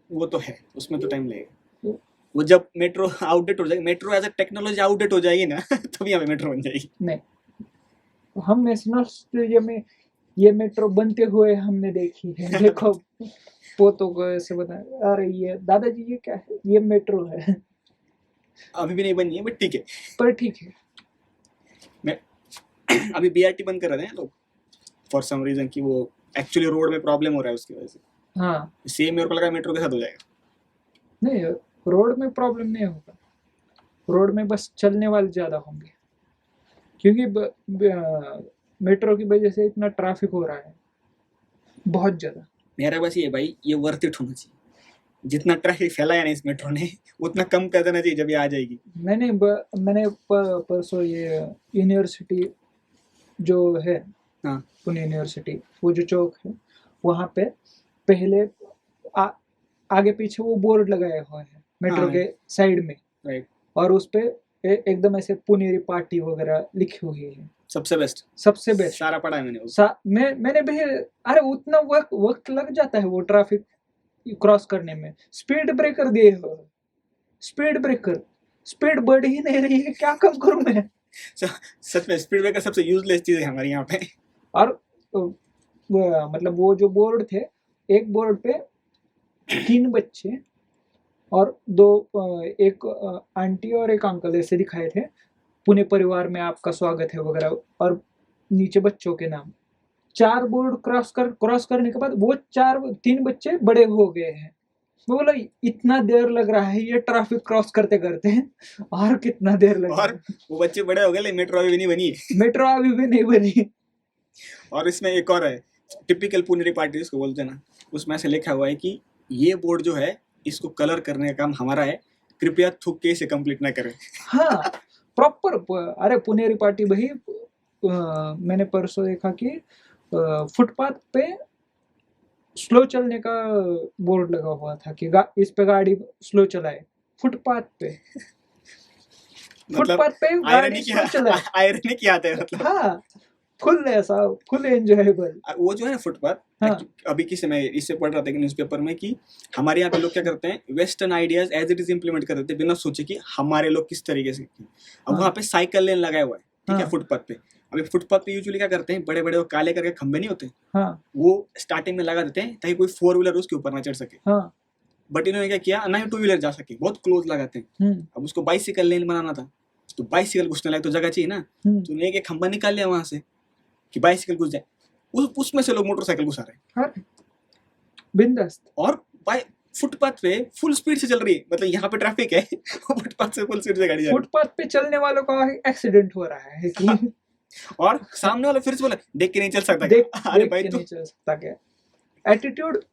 वो तो है, उसमें तो टाइम लगेगा। वो जब मेट्रो आउटडेट हो जाएगी, metro as a technology outdate हो जाएगी ना तभी यहाँ पे मेट्रो बन जाएगी। नहीं, हम नेशनल स्टेडियम में ये मेट्रो बनते हुए हमने देखी है। देखो पोतों को ऐसे बता, अरे ये दादाजी ये क्या है, ये मेट्रो है। अभी भी नहीं बनी है, बट ठीक है। पर ठीक है, अभी बीआरटी बंद कर रहे हैं लोग फॉर सम रीजन कि वो एक्चुअली रोड में प्रॉब्लम हो रहा है उसकी वजह से। हाँ सेम मेरे को लगा मेट्रो के साथ हो जाएगा। नहीं, रोड में प्रॉब्लम नहीं होगा, रोड में बस चलने वाले ज्यादा होंगे, क्योंकि मेट्रो की वजह से इतना ट्रैफिक हो रहा है बहुत ज्यादा। मेरा बस ये भाई, ये वर्थ इट होना चाहिए। जितना ट्रैफिक फैलाया ना इस मेट्रो ने उतना कम कर देना चाहिए जब ये आ जाएगी। मैंने परसों ये यूनिवर्सिटी जो है, हाँ। पुणे यूनिवर्सिटी, वो जो चौक है वहाँ पे पहले आगे पीछे वो बोर्ड लगाए हुए हैं मेट्रो हाँ, के साइड में, राइट। और उस पे एकदम ऐसे पुनेरी पार्टी वगैरह लिखी हुई है, सबसे बेस्ट, सबसे बेस्ट। सारा पढ़ा है मैंने वो। मैंने भी, अरे उतना वक्त लग जाता है वो ट्रैफिक क्रॉस करने में। स्पीड ब्रेकर दिए हो, स्पीड ब्रेकर, स्पीड बढ़ ही नहीं रही है, क्या कम करूं मैं। सच में स्पीड ब्रेकर सबसे यूजलेस चीज है हमारे यहाँ पे। और मतलब वो जो बोर्ड थे, एक बोर्ड पे 3 बच्चे और 2 एक आंटी और एक अंकल ऐसे दिखाए थे, पुणे परिवार में आपका स्वागत है वगैरह, और नीचे बच्चों के नाम। 4 बोर्ड क्रॉस करने के बाद वो 3 बच्चे बड़े हो गए हैं। मैं बोला इतना देर लग रहा है ये ट्रैफिक क्रॉस करते करते हैं, और कितना देर लग और वो बच्चे बड़े हो गए, लेकिन मेट्रो अभी भी नहीं बनी है। मेट्रो अभी भी नहीं बनी। और इसमें एक और है, टिपिकल पुनेरी पार्टी जिसको बोलते हैं ना, उसमें ऐसे लिखा हुआ है कि ये बोर्ड जो है इसको कलर करने का काम हमारा है, कृपया थूक के इसे कंप्लीट ना करें। हाँ प्रॉपर। अरे पुनेरी पार्टी भाई, मैंने परसों देखा कि फुटपाथ पे स्लो चलने का बोर्ड लगा हुआ था कि इस पे गाड़ी स्लो चलाए, फुटपाथ पे। मतलब फुटपाथ पे गाड़ी आयरनी स्लो चलाए। आयरनी क्या आता है मतलब। हाँ फुल ऐसा, फुल एंजॉयबल। वो जो है ना फुटपाथ, हाँ। अभी किसी में इससे पढ़ रहा था न्यूज़पेपर में कि हमारे यहाँ पे लोग क्या करते हैं, western ideas as it is implement कर देते हैं बिना सोचे कि हमारे लोग किस तरीके से। अब हाँ। वहाँ पे साइकिल लेन लगाया हुआ है, ठीक है, हाँ। फुटपाथ पे। अभी फुटपाथ पे यूजुअली क्या करते हैं, बड़े बड़े वो काले करके खंबे नहीं होते, हाँ। वो स्टार्टिंग में लगा देते हैं ताकि कोई 4 व्हीलर उसके ऊपर ना चढ़ सके। हाँ। बट इन्होंने क्या किया, ना ही 2 व्हीलर जा सके, बहुत क्लोज लगाते हैं। अब उसको बाइसिकल लेन बनाना था, तो बाइसिकल घुसने लायक तो जगह चाहिए ना, तो उन्हें एक खंबा निकाल लिया वहां से कि बाइसिकल घुस जाए, उसमें से लोग मोटरसाइकिल घुसा रहे हैं बिंदास। और बाय फुटपाथ पे फुल स्पीड से चल रही है। मतलब यहाँ पे ट्रैफिक है, फुटपाथ से फुल स्पीड से गाड़ी जा रही फुटपाथ पे चलने वालों का एक्सीडेंट हो रहा है कि है। और सामने वाला फिर से बोला देख के नहीं चल सकता देख क्या? अरे भाई के तू, नहीं चल सकता क्या? एटीट्यूड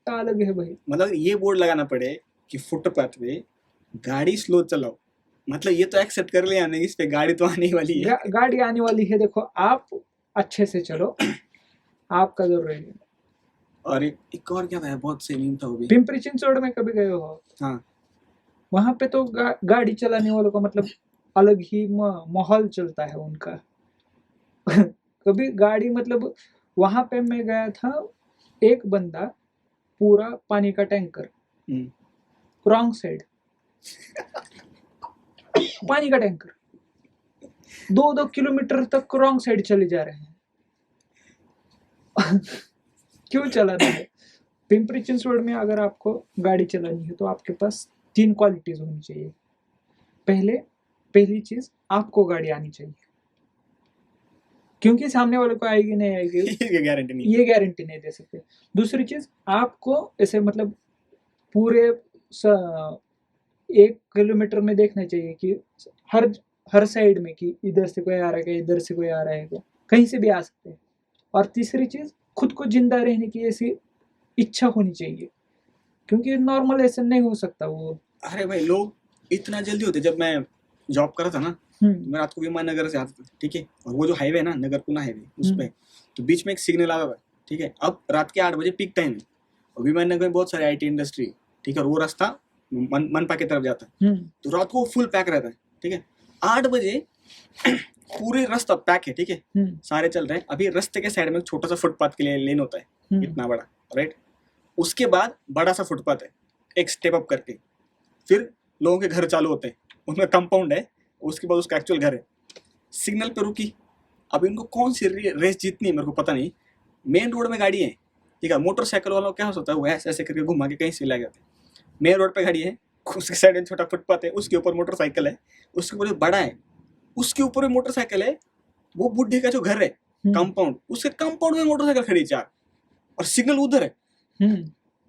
अलग है भाई। मतलब ये बोर्ड लगाना पड़े कि फुटपाथ पे गाड़ी स्लो चलाओ, मतलब ये तो एक्सेप्ट कर लिया नहीं, इस पे गाड़ी तो आने वाली है। गाड़ी आने वाली है, देखो आप अच्छे से चलो, आपका जरूरी है। और एक और क्या था, बहुत से मीम था वो भी। पिंपरी चिंचवड़ में कभी गए हो? हाँ, वहां पे तो गाड़ी चलाने वालों का मतलब अलग ही माहौल चलता है उनका। कभी गाड़ी, मतलब वहां पे मैं गया था, एक बंदा पूरा पानी का टैंकर रॉन्ग साइड, पानी का टैंकर 2-2 किलोमीटर तक रॉन्ग साइड चले जा रहे हैं। क्यों चला रहे हैं? पिंपरी चिंचवड़ में अगर आपको गाड़ी चलानी है तो आपके पास 3 क्वालिटीज होनी चाहिए। पहली चीज, आपको गाड़ी आनी चाहिए, क्योंकि सामने वाले को आएगी नहीं आएगी ये गारंटी नहीं। ये गारंटी नहीं दे सकते। दूसरी चीज, आपको ऐसे मतलब पूरे 1 किलोमीटर में देखना चाहिए कि हर साइड में कि इधर से कोई आ रहा है क्या, इधर से कोई आ रहा है क्या, कहीं से भी आ सकते हैं। और तीसरी चीज, खुद को जिंदा रहने की ऐसी इच्छा होनी चाहिए, क्योंकि नॉर्मल ऐसे नहीं हो सकता वो। अरे भाई लोग इतना जल्दी होते। जब मैं जॉब कर रहा था ना, मैं रात को विमान नगर से आता था, ठीक है, और वो जो हाईवे है ना, नगर पुना हाईवे, उस पे तो बीच में एक सिग्नल आता था, ठीक है। अब रात के 8 बजे पीक टाइम है और विमान नगर में बहुत सारे IT इंडस्ट्री, ठीक है, और वो रास्ता मनपा की तरफ जाता है, तो रात को फुल पैक रहता है, ठीक है। 8 बजे पूरे रास्ता पैक है, ठीक है, सारे चल रहे हैं। अभी रास्ते के साइड में एक छोटा सा फुटपाथ के लिए लेन होता है, इतना बड़ा, राइट। उसके बाद बड़ा सा फुटपाथ है, एक स्टेप अप करके, फिर लोगों के घर चालू होते हैं, उनमें कंपाउंड है, उसके बाद उसका एक्चुअल घर है। सिग्नल पे रुकी, अब इनको कौन सी रेस जीतनी है मेरे को पता नहीं। मेन रोड में गाड़ी है, ठीक है, मोटरसाइकिल वालों क्या हो सकता है, वो ऐसे ऐसे करके घुमा के कहीं से ले जाते हैं। मेन रोड पे गाड़ी है, उसके साइड में छोटा फुटपाथ है, उसके ऊपर मोटरसाइकिल है, उसके ऊपर जो बड़ा है उसके ऊपर भी मोटरसाइकिल है। वो बुढ़े का जो घर है कंपाउंड, उसके कंपाउंड में मोटरसाइकिल खड़ी 4, और सिग्नल उधर है।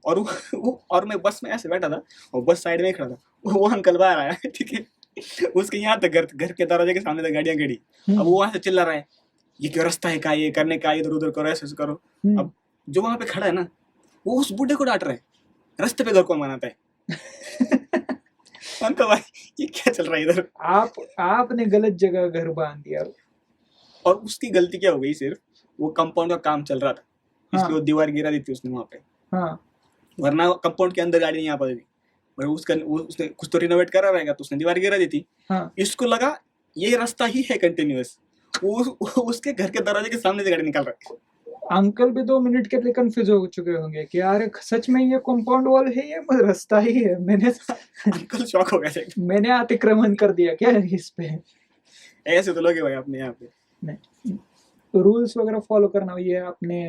और मैं बस में ऐसे बैठा था और बस साइड में खड़ा था, वो अंकल बाहर आया, ठीक है, उसके यहाँ तक घर के दरवाजे के सामने तक गाड़ियां खड़ी। अब वो वहां से चिल्ला रहा है, ये क्यों रास्ता है, का ये करने का, इधर उधर करो, ऐसे करो। अब जो वहां पे खड़ा है ना, वो उस बूढ़े को डांट रहा है, रास्ते पे घर कौन बनाता है। अंकल भाई ये क्या चल रहा है इधर। आपने गलत जगह घर बांध दिया। और उसकी गलती क्या हो गई, सिर्फ वो कंपाउंड का काम चल रहा था, इसलिए वो दीवार गिरा दी थी उसने वहां पे, वरना कंपाउंड के अंदर गाड़ी नहीं आ पाती थी। उसने कुछ तो रिनोवेट करा रहेगा, तो उसने दीवार गिरा दी थी। इसको लगा ये रास्ता ही है कंटिन्यूअस, वो उसके घर के दरवाजे के सामने से गाड़ी निकाल रहा है। अंकल भी 2 मिनट के लिए कंफ्यूज हो चुके होंगे कि यार सच में ये कंपाउंड वॉल है, ये रास्ता ही है। अंकल शॉक हो गए, मैंने अतिक्रमण कर दिया क्या इस पे। ऐसे तो लोग भाई अपने यहाँ पे नहीं, रूल्स वगैरह फॉलो करना, ये अपने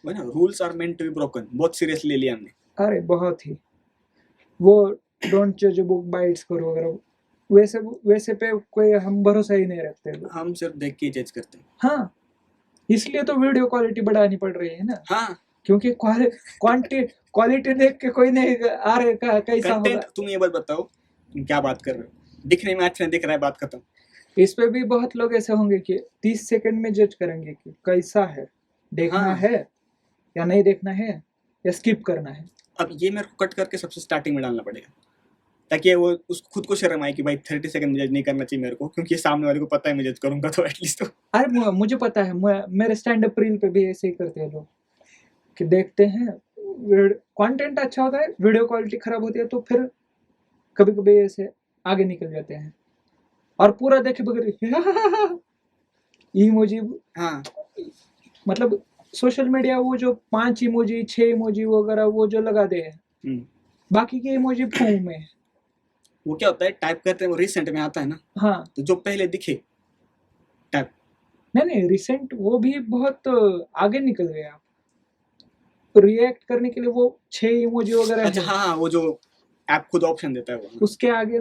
rules are meant to be broken, बहुत सीरियसली ले लिया हमने। अरे बहुत ही, वो डोंट जज a book by its cover वगैरह, वैसे पे कोई हम भरोसा ही नहीं रखते। हम सिर्फ देख के जज करते हैं। हाँ, इसलिए तो वीडियो क्वालिटी बढ़ानी पड़ रही है ना। हाँ, क्योंकि क्वालिटी देख के कोई नहीं आ रहे का कैसा होगा। तुम ये बात बताओ, तुम क्या बात कर रहे हो, दिखने में अच्छा दिख रहा है, बात खत्म। इस पे भी बहुत लोग ऐसे होंगे कि 30 सेकंड में जज करेंगे कि कैसा है, देखना है या नहीं देखना है, या स्किप करना है। अब ये मेरे को कट करके सबसे स्टार्टिंग में डालना पड़ेगा, ताकि वो खुद को शर्म आए कि भाई 30 सेकंड में जज नहीं करना चाहिए मेरे को, क्योंकि सामने वाले को पता है मैं जज करूंगा, तो एटलीस्ट तो। अरे मुझे पता है, मेरे स्टैंड अप रील पे भी ऐसे ही करते हैं लोग कि देखते हैं कंटेंट अच्छा होता है, वीडियो क्वालिटी खराब होती है, तो फिर कभी कभी ऐसे आगे निकल जाते हैं और पूरा देखे बगैर इमोजी। हाँ, मतलब सोशल मीडिया वो जो 5 इमोजी 6 इमोजी वगैरह वो जो लगा दे हैं, बाकी के इमोजी फॉर्म में। वो क्या होता है, टाइप करते हैं वो रिसेंट में आता है ना, हाँ, तो जो पहले दिखे टाइप। नहीं रिसेंट वो भी बहुत आगे निकल गए। आप रिएक्ट करने के लिए वो 6 इमोजी वगैरह। अच्छा, हाँ, वो जो ऐप खुद ऑप्शन देता है वो, उसके आगे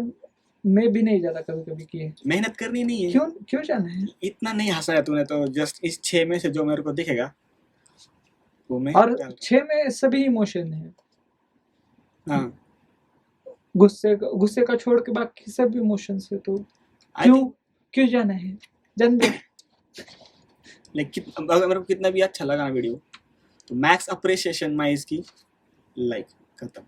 मैं भी नहीं जाता कभी कभी कि मेहनत करनी नहीं है। क्यों जाना है, इतना नहीं हंसाया तूने, तो जस्ट इस 6 में से जो मेरे को दिखेगा वो मैं। और 6 में सभी इमोशन है। हाँ, गुस्से का छोड़ के बाकी सब इमोशंस है, तो क्यों जाना है, जान दे। लेकिन अगर मेरे को कितना भी अच्छा लगा ना वीडियो, तो मैक्स अप्रिसिएशन माई इसकी लाइक खत्म।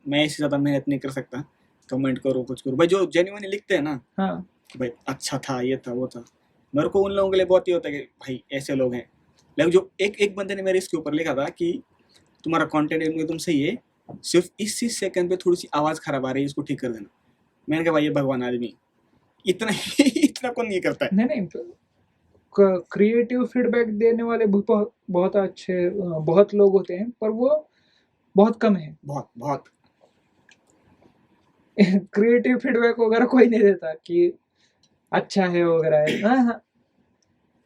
मैं इससे ज़्यादा मेहनत नहीं कर सकता, कमेंट करो कुछ करो भाई, जो जेन्युइनली लिखते हैं ना, हाँ, भाई अच्छा था, ये था, वो था, मेरे को उन लोगों के लिए बहुत ही होता है कि भाई ऐसे लोग हैं। लेकिन जो एक बंदे ने मेरे इसके ऊपर लिखा था कि तुम्हारा कंटेंट एकदम सही है, सिर्फ इस सेकंड पे थोड़ी सी आवाज़ खराब आ रही है, इसको ठीक कर देना। मैंने कहा भाई ये भगवान आदमी इतना कौन नहीं करता है। नहीं क्रिएटिव फीडबैक देने वाले बहुत अच्छे बहुत लोग होते हैं, पर वो बहुत कम है। बहुत क्रिएटिव फीडबैक वगैरह कोई नहीं देता कि अच्छा है वगैरह है। हाँ,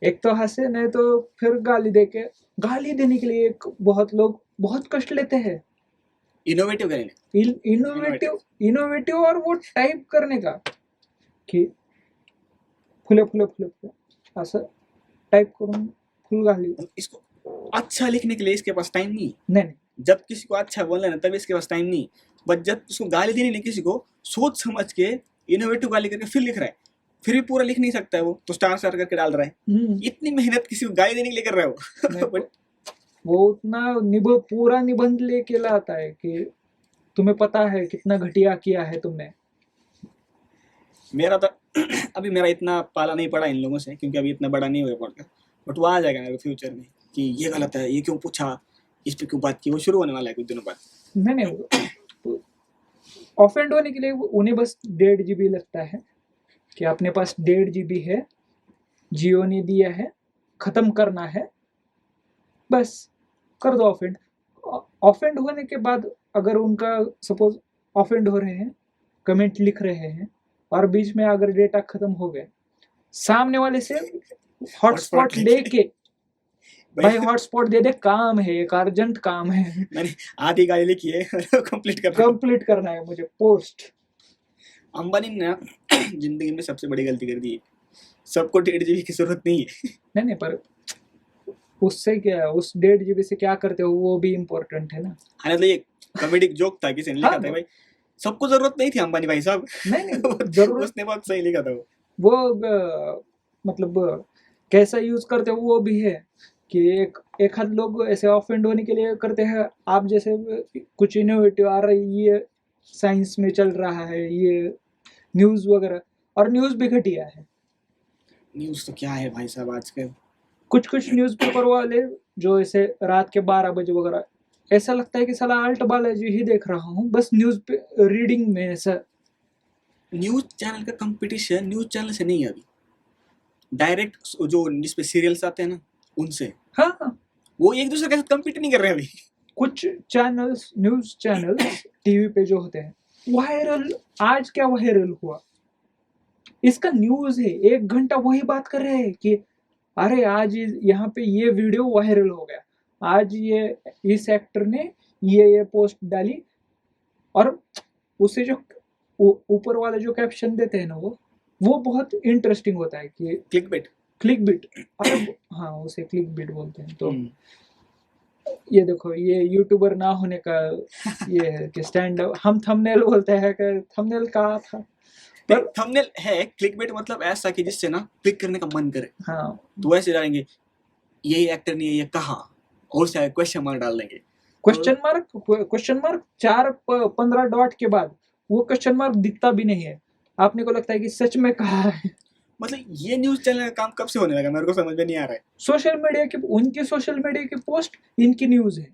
एक तो हंसे, नहीं तो फिर गाली देने के लिए बहुत लोग बहुत कष्ट लेते हैं। इनोवेटिव करेंगे। इनोवेटिव और वो टाइप करने का की फुले असं टाइप करून फुल गाली। इसको अच्छा लिखने के लिए इसके पास टाइम नहीं। नहीं जब किसी को अच्छा बोलना है ना तब इसके पास टाइम नहीं, बट जब उसको गाली देनी नहीं किसी को, सोच समझ के इनोवेटिव गाली करके फिर लिख रहा है, फिर भी पूरा लिख नहीं सकता है वो, तो स्टार करके डाल रहा है। इतनी मेहनत किसी को गाली देने के लिए कर रहा है वो। वो उतना पूरा निबंध लेके लाता है कि तुम्हें पता है कितना घटिया किया है तुमने। मेरा तो अभी मेरा इतना पाला नहीं पड़ा इन लोगों से, क्योंकि अभी इतना बड़ा नहीं हुआ पॉडकास्ट, बट वो आ जाएगा मेरे फ्यूचर में कि ये गलत है, ये क्यों पूछा, इस पे क्यों बात की, वो शुरू होने वाला है कुछ दिनों बाद। नहीं ऑफेंड होने के लिए उन्हें बस 1.5 GB लगता है कि अपने पास 1.5 GB है, जियो ने दिया है, खत्म करना है, बस कर दो ऑफेंड। ऑफेंड होने के बाद अगर उनका सपोज ऑफेंड हो रहे हैं, कमेंट लिख रहे हैं और बीच में अगर डेटा खत्म हो गया, सामने वाले से हॉटस्पॉट लेके भाई हॉटस्पॉट दे दे, काम है, एक अर्जेंट काम है, मैंने आधी गाली लिखी है कंप्लीट करना है मुझे पोस्ट। अंबानी ने ना जिंदगी में सबसे बड़ी गलती कर दी है, सबको 1.5 GB की जरूरत नहीं है। नहीं पर उससे क्या, उस 1.5 GB से क्या करते हो वो भी इम्पोर्टेंट है ना। हाँ तो ये कॉमेडिक जोक था, किसी ने लिखा था भाई सबको जरूरत नहीं थी अंबानी भाई साहब। नहीं जरूरत उसने बहुत सही लिखा था वो मतलब कैसा यूज करते हो वो भी है कि एक आध लोग ऐसे ऑफेंड होने के लिए करते हैं। आप जैसे कुछ इनोवेटिव आ रही है, साइंस में चल रहा है ये न्यूज वगैरह, और न्यूज भी घटिया है। न्यूज तो क्या है भाई साहब आजकल, कुछ न्यूज़पेपर वाले जो ऐसे रात के 12 बजे वगैरह, ऐसा लगता है कि साला अल्ट बालाजी ही देख रहा हूँ बस न्यूज पे रीडिंग में। ऐसा न्यूज चैनल का कंपटीशन न्यूज चैनल से नहीं है अभी, डायरेक्ट जो जिस पे सीरियल्स आते हैं ना उनसे। हाँ वो एक दूसरे के साथ कम्पीट नहीं कर रहे अभी। कुछ चैनल्स, न्यूज चैनल्स टीवी पे जो होते हैं वायरल, आज क्या वायरल हुआ, इसका न्यूज है, 1 घंटा वही बात कर रहे हैं कि अरे आज यहाँ पे ये वीडियो वायरल हो गया, आज ये इस एक्टर ने ये पोस्ट डाली, और उसे जो ऊपर वाला जो कैप्शन देते हैं ना वो बहुत इंटरेस्टिंग होता है कि क्लिक बिट। अरे हाँ उसे क्लिक बिट बोलते हैं। तो ये देखो ये यूट्यूबर ना होने का ये है कि स्टैंड अप, हम थंबनेल बोलते हैं कि थंबनेल कहा था, पर थंबनेल है क्लिकबेट मतलब ऐसा कि जिससे ना क्लिक करने का मन करे। हाँ तो ऐसे डालेंगे यही एक्टर ने ये कहा और शायद क्वेश्चन मार्क डाल देंगे, क्वेश्चन मार्क 4-15 डॉट के बाद वो क्वेश्चन मार्क दिखता भी नहीं है, आपने को लगता है कि सच में कहा है। मतलब ये न्यूज चैनल का काम कब से होने लगा मेरे को समझ में नहीं आ रहा है। सोशल मीडिया की, उनकी सोशल मीडिया की पोस्ट इनकी न्यूज है।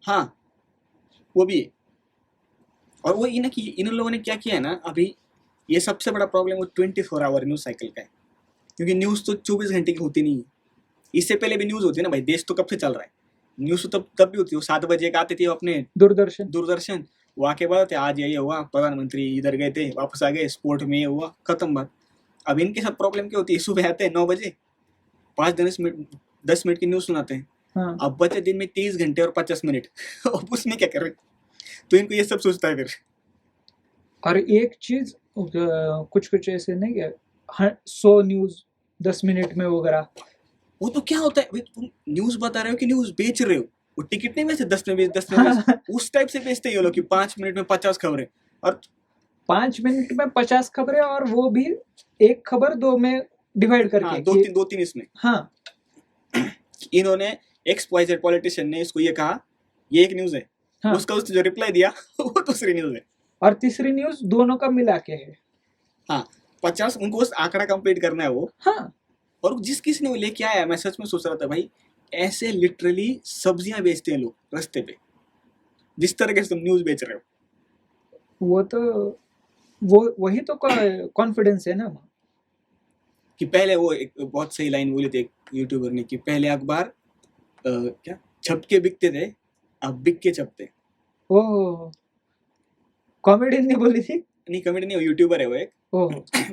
हाँ वो भी है। और वो ये ना कि इन लोगों ने क्या किया है ना, अभी ये सबसे बड़ा प्रॉब्लम वो 24 आवर न्यूज साइकिल का है, क्योंकि न्यूज तो 24 घंटे की होती नहीं है। इससे पहले भी न्यूज होती है ना भाई, देश तो कब से चल रहा है, न्यूज तो तब भी होती है। 7 बजे एक आती थी अपने दूरदर्शन, वो आके बताते आज ये हुआ, प्रधानमंत्री इधर गए थे वापस आ गए, स्पोर्ट में ये हुआ, खत्म बात। अब इनके साथ प्रॉब्लम क्या होती है, सुबह आते हैं 9 बजे 10 मिनट की न्यूज सुनाते हैं। हाँ। अब बचे दिन में 30 घंटे और 50 मिनट अब उसमें क्या कर रहे, तो इनको ये सब सोचता है फिर। और एक चीज कुछ ऐसे नहीं क्या 100 न्यूज 10 मिनट में वगैरह, वो तो क्या होता है भाई, तुम न्यूज बता रहे हो कि न्यूज बेच रहे हो, वो टिकट नहीं बेचते 10 में 20 उस टाइप से बेचते हैं ये लोग कि 5 मिनट में 50 खबरें, और 5 मिनट में 50 खबरें, और वो भी एक खबर 2 में डिवाइड करके। हाँ, दो तीन इसमें। हाँ इन्होंने XYZ पॉलिटिशियन ने इसको ये कहा, ये एक न्यूज है। हाँ। उसका उसने जो रिप्लाई दिया वो दूसरी न्यूज है, और तीसरी न्यूज दोनों का मिला के है। हाँ 50 उनको उस आंकड़ा कंप्लीट करना है वो। हाँ और जिस किसी ने वो लेके आया, मैं सच में सोच रहा था भाई ऐसे लिटरली सब्जियां बेचते हैं लोग रास्ते पे, जिस तरह से तुम न्यूज बेच रहे हो। वो तो वही तो कॉन्फिडेंस है ना, कि पहले वो एक बहुत सही लाइन बोली थी एक यूट्यूबर ने कि पहले अखबार क्या छपके बिकते थे, अब बिक के छपते। ओह कॉमेडी नहीं बोली थी? नहीं कॉमेडी नहीं, यूट्यूबर है वो एक।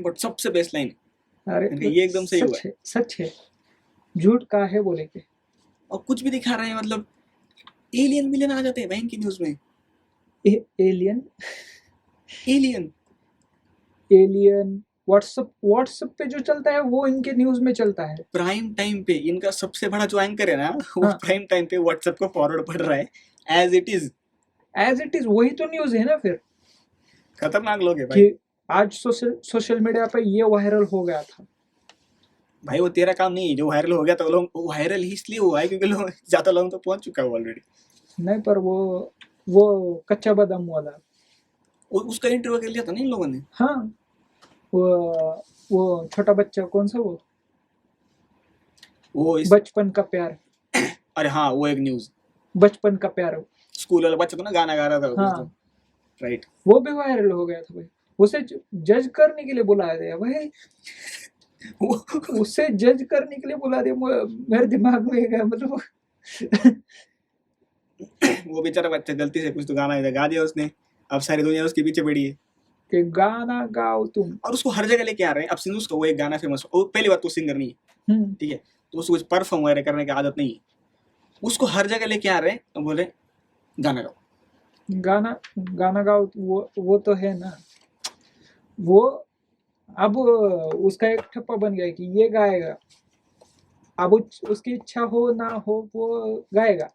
बट सबसे बेस्ट लाइन, अरे ये एकदम सही हुआ है। सच है। झूठ का है बोले के और कुछ भी दिखा रहे हैं, मतलब एलियन मिलियन आ जाते हैं बहन की न्यूज में। एलियन एलियन एलियन व्हाट्सएप पे जो चलता है वो इनके न्यूज में चलता है। प्राइम टाइम पे इनका सबसे बड़ा जो एंकर है ना, वो हाँ। प्राइम टाइम पे व्हाट्सएप को फॉरवर्ड पढ़ रहा है as it is. As it is वही तो न्यूज है ना फिर, खतरनाक लोग है भाई। कि आज सोशल मीडिया पे ये वायरल हो गया था। भाई वो तेरा काम नहीं है, जो वायरल हो गया तो लोग वायरल ही इसलिए हुआ है क्योंकि लोग ज्यादा लोगों तो पहुंच चुका है ऑलरेडी। नहीं पर वो कच्चा बादाम वाला। उसका इंटरव्यू कर लिया था ना इन लोगों ने। हाँ वो छोटा बच्चा कौन सा वो बचपन का प्यार। अरे हाँ, वो एक न्यूज, बचपन का प्यार। स्कूल वाला बच्चा तो ना गाना गा रहा था। हाँ राइट। वो भी वायरल हो गया था भाई। उसे जज करने के लिए बुलाया गया भाई। उसे जज करने के लिए बुला दिया। मेरे दिमाग में गया मतलब वो बेचारा बच्चा गलती से कुछ तो गाना गा दिया उसने, अब सारी दुनिया उसके पीछे पड़ी है कि गाना गाओ तुम। और उसको हर जगह लेके आ रहे हैं। अब सिंधु का वो एक गाना फेमस, वो पहली बात तो सिंगर नहीं है, ठीक है, तो उसको कुछ परफॉर्म वगैरह करने की आदत नहीं है, उसको हर जगह लेके आ रहे हैं और बोले गाना गाओ। गाना गाओ वो तो है ना। वो अब उसका एक ठप्पा बन गया कि ये गाएगा। अब उसकी इच्छा हो ना हो वो गाएगा।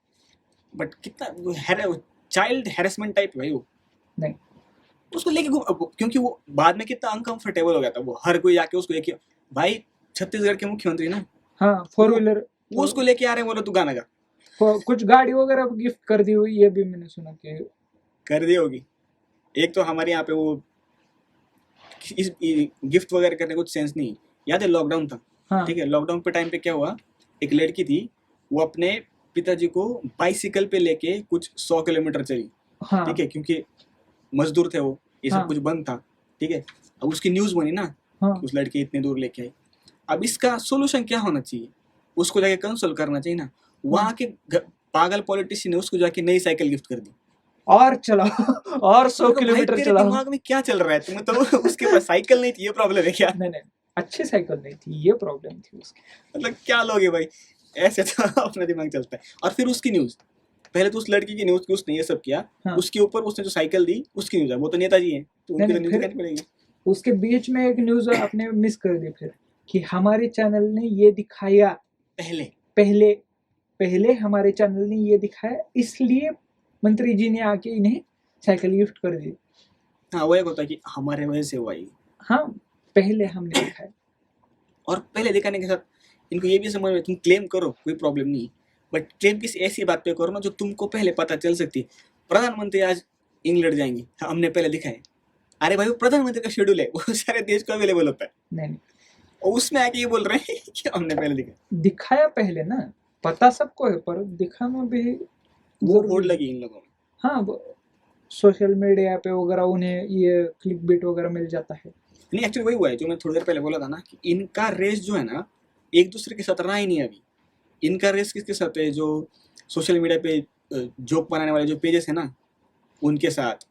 बट कितना चाइल्ड हैरेसमेंट टाइप भाई वो। नहीं उसको लेके क्योंकि वो बाद में कितना अनकंफर्टेबल हो गया था, वो हर कोई आके उसको एक भाई छत्तीसगढ़ के मुख्यमंत्री ना, हाँ 4 व्हीलर वो उसको लेके आ रहे हैं, बोलो तू गाना गा। कुछ गाड़ी वगैरह गिफ्ट कर दी हुई, ये भी मैंने सुना कि कर दी होगी। एक तो हमारे यहाँ पे वो इस गिफ्ट वगैरह करने कुछ सेंस नहीं। याद है लॉकडाउन था, हाँ ठीक है, लॉकडाउन पे टाइम पे क्या हुआ, एक लड़की थी, वो अपने पिताजी को बाइसिकल पे लेके कुछ 100 किलोमीटर चली, हाँ ठीक है, क्योंकि मजदूर थे वो, ये सब हाँ कुछ बंद था, ठीक है। अब उसकी न्यूज बनी ना, हाँ उस लड़की इतने दूर लेके आई। अब इसका सोल्यूशन क्या होना चाहिए, उसको जाके कंसोल करना चाहिए ना। वहाँ के पागल पॉलिटिशियन ने उसको जाके नई साइकिल गिफ्ट कर दी। और चलाओ और 100 किलोमीटर तेरे चलाओ। दिमाग में क्या चल रहा है, तुम्हें तो उसके पास साइकिल नहीं थी, ये प्रॉब्लम है क्या? नहीं अच्छी साइकिल नहीं थी, ये प्रॉब्लम थी उसकी। मतलब क्या लोग है भाई, ऐसे तो अपना दिमाग चलता है। और फिर उसकी न्यूज, पहले तो उस लड़की की न्यूज की उसने ये सब किया, हाँ। उसके ऊपर उसने जो साइकिल दी उसकी न्यूज है, वो तो नेताजी है तो उनकी तो न्यूज करनी पड़ेगी। उसके बीच में एक न्यूज आपने मिस कर दी फिर, कि हमारे चैनल ने ये दिखाया पहले हमारे चैनल ने ये दिखाया, इसलिए मंत्री जी ने आके इन्हें साइकिल गिफ्ट कर दी। हाँ, वो एक होता है कि हमारे वजह से हुआ ये। हाँ पहले हमने दिखाया। और पहले दिखाने के साथ इनको ये भी समझ में, तुम क्लेम करो कोई प्रॉब्लम नहीं, बट क्लेम किसी ऐसी बात पे करो ना जो तुमको पहले पता चल सकती है। प्रधानमंत्री आज इंग्लैंड जाएंगे, हमने पहले दिखाए। अरे भाई वो प्रधानमंत्री का शेड्यूल है, वो सारे देश को अवेलेबल होता है। नहीं और उसमें आके ये बोल रहे हैं कि हमने पहले दिखाया पहले ना, पता सबको है पर दिखाना भी वो होड़ लगी इन लोगों में। हाँ सोशल मीडिया पे वगैरह उन्हें ये क्लिक बिट वगैरह मिल जाता है। नहीं, एक्चुअली वही हुआ है जो मैं थोड़ी देर पहले बोला था ना, कि इनका रेस जो है ना एक दूसरे के साथ रहा ही नहीं अभी। इनका रेस किसके साथ है, जो सोशल मीडिया पे जोक बनाने वाले जो पेजेस है ना उनके साथ,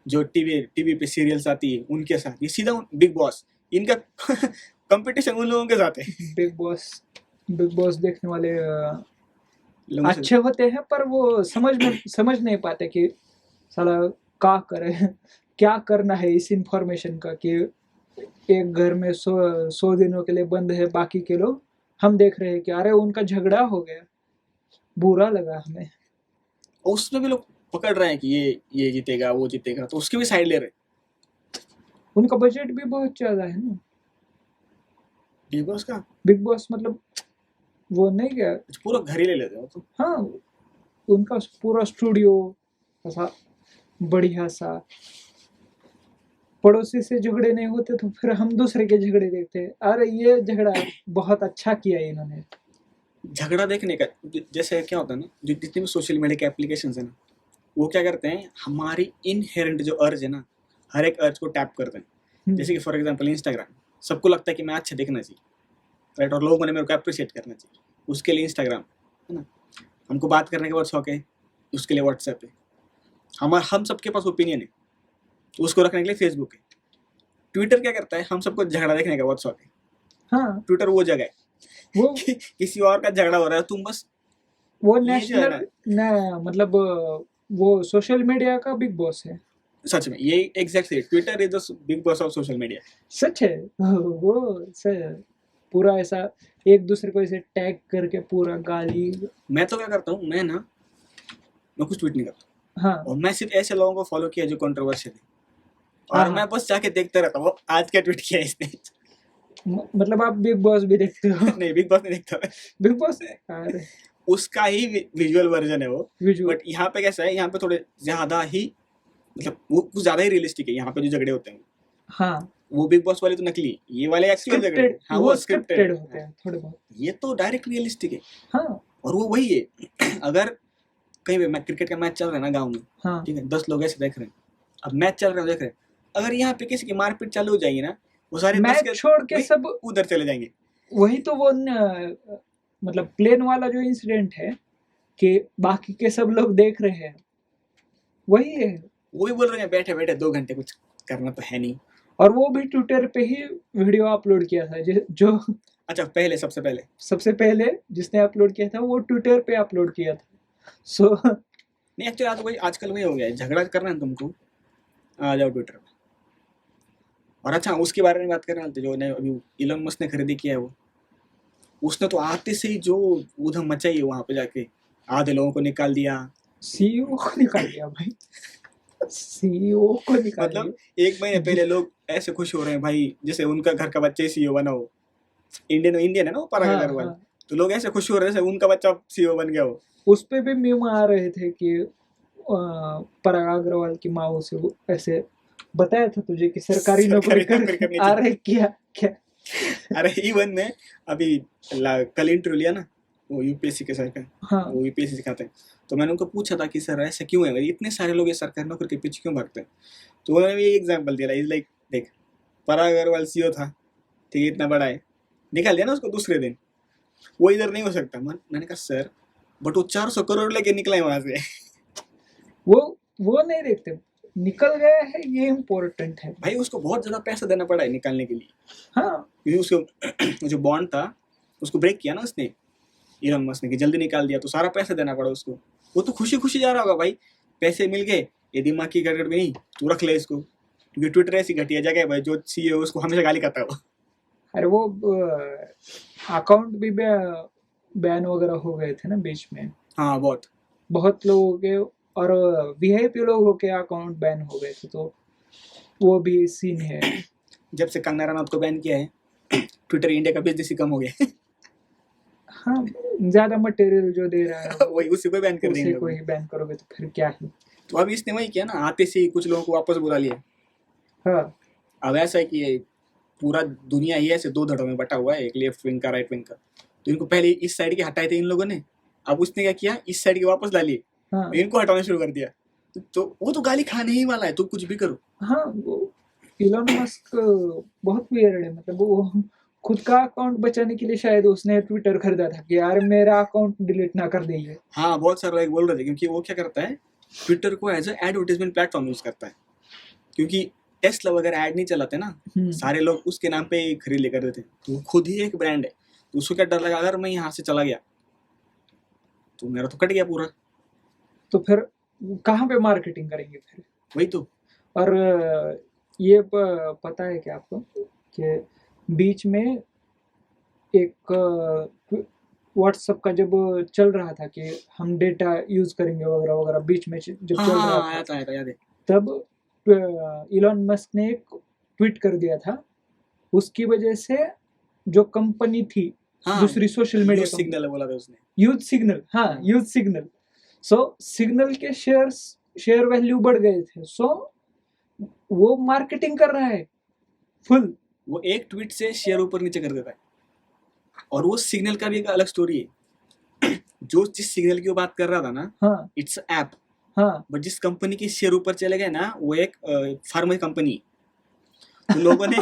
जो टीवी पे सीरियल्स आती है उनके साथ, ये सीधा बिग बॉस, इनका कंपटीशन उन लोगों के साथ है। बिग बॉस देखने वाले लोगों से अच्छे होते हैं पर वो समझ नहीं पाते कि साला क्या करे, क्या करना है इस इंफॉर्मेशन का, कि एक घर में 100 दिनों के लिए बंद है, बाकी के लोग हम देख रहे हैं कि अरे उनका झगड़ा हो गया, बुरा लगा हमें। और उसमें भी लोग पकड़ रहे हैं कि ये जीतेगा वो जीतेगा, तो उसकी भी साइड ले रहे। उनका बजट भी बहुत ज्यादा है ना बिग बॉस मतलब वो नहीं गया, पूरा घर ही ले लेते हो तो। हाँ उनका पूरा स्टूडियो ऐसा बढ़िया सा। पड़ोसी से झगड़े नहीं होते तो फिर हम दूसरे के झगड़े देखते हैं, अरे ये झगड़ा बहुत अच्छा किया इन्होंने। झगड़ा देखने का जैसे क्या होता है ना, जो जितने भी सोशल मीडिया के एप्लीकेशन है ना, वो क्या करते हैं, हमारी इनहेरेंट जो अर्ज है ना, हर एक अर्ज को टैप करते हैं। जैसे कि फॉर एग्जांपल इंस्टाग्राम, सबको लगता है कि मैं अच्छा दिखना चाहिए, राइट, और लोगों ने मेरे को अप्रिशिएट करना चाहिए, उसके लिए इंस्टाग्राम है ना। हमको बात करने का बहुत शौक है, उसके लिए व्हाट्सएप है। हम सबके पास ओपिनियन है, उसको रखने के लिए फेसबुक है। ट्विटर क्या करता है, हम सबको झगड़ा देखने का बहुत शौक है, हाँ ट्विटर वो जगह है वो किसी और का झगड़ा हो रहा है, तुम बस वो ये जो है नेशनल ना, मतलब वो सोशल मीडिया का बिग बॉस है। सच में ये exactly Twitter is the Bigg Boss of social media. सच है। वो पूरा ऐसा एक दूसरे को ऐसे टैग करके पूरा गाली। मैं तो क्या करता हूँ, मैं कुछ ट्वीट नहीं करता, हाँ और मैं सिर्फ ऐसे लोगों को फॉलो किया जो कंट्रोवर्शियल है, और हाँ, मैं बस जाके देखते रहता हूँ आज क्या ट्वीट किया इसने। मतलब आप बिग बॉस भी देखते हो? नहीं, बिग बॉस नहीं देखता मैं, बिग बॉस, अरे उसका ही विजुअल वर्जन है वो। विजुअल। बट यहाँ पे कैसा है, यहाँ पे थोड़े ज्यादा ही, मतलब वो कुछ ज्यादा ही रियलिस्टिक है यहाँ पे जो झगड़े होते हैं। हाँ, वो बिग बॉस वाले तो नकली है, ये वाले एक्चुअल झगड़े स्क्रिप्टेड, हैं। हाँ, वो वो स्क्रिप्टेड स्क्रिप्टेड होते है, हैं थोड़े बहुत। ये तो डायरेक्ट रियलिस्टिक है। हाँ और वो वही है अगर कहीं पे क्रिकेट का मैच चल रहा है ना गाँव में, हाँ, ठीक है, 10 लोग ऐसे देख रहे हैं, अब मैच चल रहा है देख रहे हैं, अगर यहाँ पे किसी की मारपीट चालू हो जाएगी ना, वो सारे 10 मैच के छोड़ के वही सब उधर चले जाएंगे। वही तो वो मतलब प्लेन वाला जो इंसिडेंट है कि बाकी के सब लोग देख रहे हैं, वही है। वो भी बोल रहे हैं बैठे बैठे 2 घंटे कुछ करना तो है नहीं। और वो भी ट्विटर पे ही वीडियो अपलोड किया था, जो अच्छा, पहले सबसे पहले सबसे पहले जिसने अपलोड किया था वो ट्विटर पे अपलोड किया था। सो नहीं, एक्चुअली आज वही आजकल वही हो गया है, झगड़ा करना है तुमको, आ जाओ ट्विटर पे। और अच्छा, उसके बारे में बात कर रहे थे जो ने अभी इलोन मस्क ने खरीदी किया है वो, उसने तो आते से ही जो ऊधम मचाई है वहां पे जाके, आधे लोगों को निकाल दिया। सीईओ को निकाल दिया भाई, सीईओ को निकाल मतलब दिया। 1 महीने पहले लोग ऐसे खुश हो रहे हैं भाई जैसे उनका घर का बच्चा ही सीईओ बना हो। इंडियन है ना वो, पराग हाँ अग्रवाल। हाँ, तो लोग ऐसे खुश हो रहे थे उनका बच्चा सीईओ बन गया हो। उस पे भी मीम आ रहे थे कि पराग अग्रवाल की माँ से वो ऐसे बताया था तुझे कि सरकारी नौकरी नौकरी करनी आ चाहिए। रहे क्या क्या। अरे इवन में अभी कल इंटरव्यू लिया ना, वो यूपीएससी के सर का, हाँ वो यूपीएससी सिखाते हैं, तो मैंने उनको पूछा था कि सर ऐसा क्यों है, इतने सारे लोग ये सरकारी नौकरी के पीछे क्यों भागते हैं। तो उन्होंने भी एग्जाम्पल दिया, इज लाइक देख, पराग अग्रवाल सीईओ था, ठीक है, इतना बड़ा है, निकाल दिया ना उसको दूसरे दिन, वो इधर नहीं हो सकता। मैंने कहा सर, बट वो 400 करोड़ लेके निकला है वहां से। वो नहीं देखते, निकल गया है ये इम्पोर्टेंट है। भाई उसको बहुत ज्यादा पैसा देना पड़ा है निकालने के लिए, हाँ क्योंकि उसको जो बॉन्ड था उसको ब्रेक किया ना उसने, इलोन मस्क ने, कि जल्दी निकाल दिया, तो सारा पैसा देना पड़ा उसको। वो तो खुशी खुशी जा रहा होगा भाई, पैसे मिल गए, ये दिमाग की गड़बड़ भी नहीं, तू रख ले इसको, क्योंकि ट्विटर ऐसी घटिया जगह है भाई, जो सीईओ उसको हमेशा गाली करता है वो। अरे वो अकाउंट भी बैन वगैरह हो गए थे ना बीच में, हाँ बहुत। बहुत लोगों के, और वीआईपी लोगों के अकाउंट बैन हो गए थे, तो वो भी सीन है। जब से कंगना रनौत को बैन किया है, ट्विटर इंडिया का बिजनेस ही कम हो गया। हाँ, ज्यादा मटेरियल जो दे रहा है वही उसी को बैन कर उसी देंगे। को ही बैन करोगे तो फिर क्या ही। तो अभी इसने वही किया ना, आते से ही कुछ लोगों को वापस बुला लिया। हाँ अब ऐसा है कि ये पूरा दुनिया ही ऐसे 2 धड़ों में बटा हुआ है, एक लेफ्ट विंग का, राइट विंग का। तो इनको पहले इस साइड के हटाए थे इन लोगों ने, अब उसने क्या किया, इस साइड के वापस ला लिए, हाँ इनको हटाना शुरू कर दिया। तो वो तो गाली खाने ही वाला है, तुम कुछ भी करो। हाँ, वो इलोन मस्क बहुत वियर्ड है, मतलब वो खुद का अकाउंट बचाने के लिए शायद उसने ट्विटर खरीदा था कि यार मेरा अकाउंट डिलीट ना कर दीजिए। हाँ, बहुत सारे लोग बोल रहे थे, क्योंकि वो क्या करता है, ट्विटर को एज एडवर्टाइजमेंट प्लेटफॉर्म यूज करता है, क्योंकि टेस्ला वगैरह ऐड नहीं चलाते ना, सारे लोग उसके नाम पे खरीद ले करते थे, तो वो खुद ही एक ब्रांड है। तो उसको क्या डर लगा, अगर मैं यहाँ से चला गया तो मेरा तो कट गया पूरा। तो फिर कहाँ पे मार्केटिंग करेंगे फिर। वही तो। और ये पता है क्या आपको कि बीच में एक व्हाट्सएप का जब चल रहा था कि हम डेटा यूज करेंगे वगैरह वगैरह, बीच में जब चल रहा हाँ, था आया था याद है। तब इलॉन मस्क ने एक ट्वीट कर दिया था, उसकी वजह से जो कंपनी थी, हाँ, दूसरी सोशल मीडिया सिग्नल बोला था उसने। यूथ सिग्नल, हाँ यूथ सिग्नल। सो सिग्नल के शेयर वैल्यू बढ़ गए थे, सो वो मार्केटिंग कर रहा है फुल। वो एक ट्वीट से शेयर ऊपर नीचे कर देता है। और वो सिग्नल का भी एक अलग स्टोरी है। जो जिस सिग्नल की वो बात कर रहा था ना, हाँ इट्स ऐप, हाँ, बट जिस कंपनी के शेयर ऊपर चले गए ना, वो एक फार्मा कंपनी। तो लोगों ने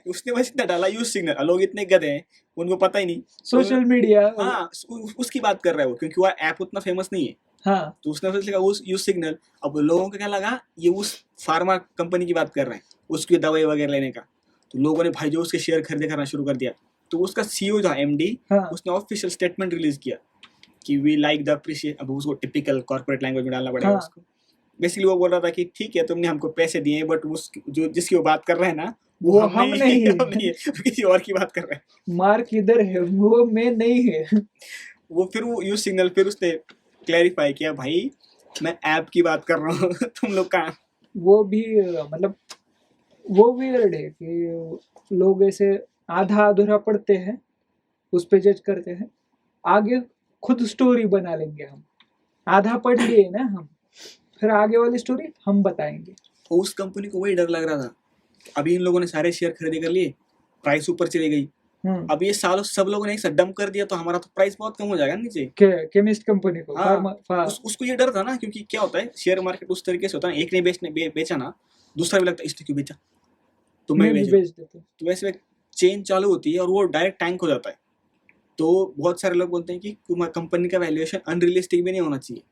उसने बस इतना डाला यूज सिग्नल, लोग इतने गधे हैं उनको पता ही नहीं। Social media. हाँ, उसकी बात कर रहा है वो, क्योंकि वो ऐप उतना फेमस नहीं है। हाँ, तो उसने सोच लिया उस यूज सिग्नल। अब लोगों को क्या लगा, ये उस फार्मा कंपनी की बात कर रहे हैं, उसकी दवाई वगैरह लेने का। तो लोगों ने भाई जो उसके शेयर खरीदे करना शुरू कर दिया। तो उसका सीईओ था एमडी, हाँ उसने ऑफिशियल स्टेटमेंट रिलीज किया कि वी लाइक द अप्रिशिएट, अब उसको टिपिकल कॉर्पोरेट लैंग्वेज में डालना पड़ेगा हाँ उसको। बेसिकली वो बोल रहा था कि ठीक है तुमने हमको पैसे दिए, बट उस जो जिसकी वो बात कर रहे हैं ना वो हम हम नहीं है। हम नहीं है, वो किसी और की बात कर रहे हैं। मार्क इधर है, वो मैं नहीं है। वो फिर वो यूज सिग्नल फिर उसने क्लैरिफाई किया, भाई मैं ऐप की बात कर रहा हूँ तुम लोग का। वो भी मतलब वो वियर्ड है कि लोग ऐसे आधा अधूरा पढ़ते हैं, उस पे जज करते हैं, आगे खुद स्टोरी बना लेंगे हम। आधा पढ़ लिए ना हम, फिर आगे वाली स्टोरी हम बताएंगे। तो उस कंपनी को वही डर लग रहा था। अभी इन लोगों ने सारे शेयर खरीदी कर लिए, प्राइस ऊपर चली गई। अब ये सालों सब लोगों ने एक साथ डंप कर दिया तो हमारा तो प्राइस बहुत कम हो जाएगा नीचे। केमिस्ट कंपनी को हाँ, उसको ये डर था ना, क्योंकि क्या होता है शेयर मार्केट उस तरीके से होता है, एक ने बेचा ना दूसरा भी लगता है इसने क्यों बेचा, तो मैं भी बेच बेच देते। तो वैसे एक चेन चालू होती है और वो डायरेक्ट टैंक हो जाता है। तो बहुत सारे लोग बोलते हैं कि कंपनी का वैल्यूएशन अनरियलिस्टिक भी नहीं होना चाहिए,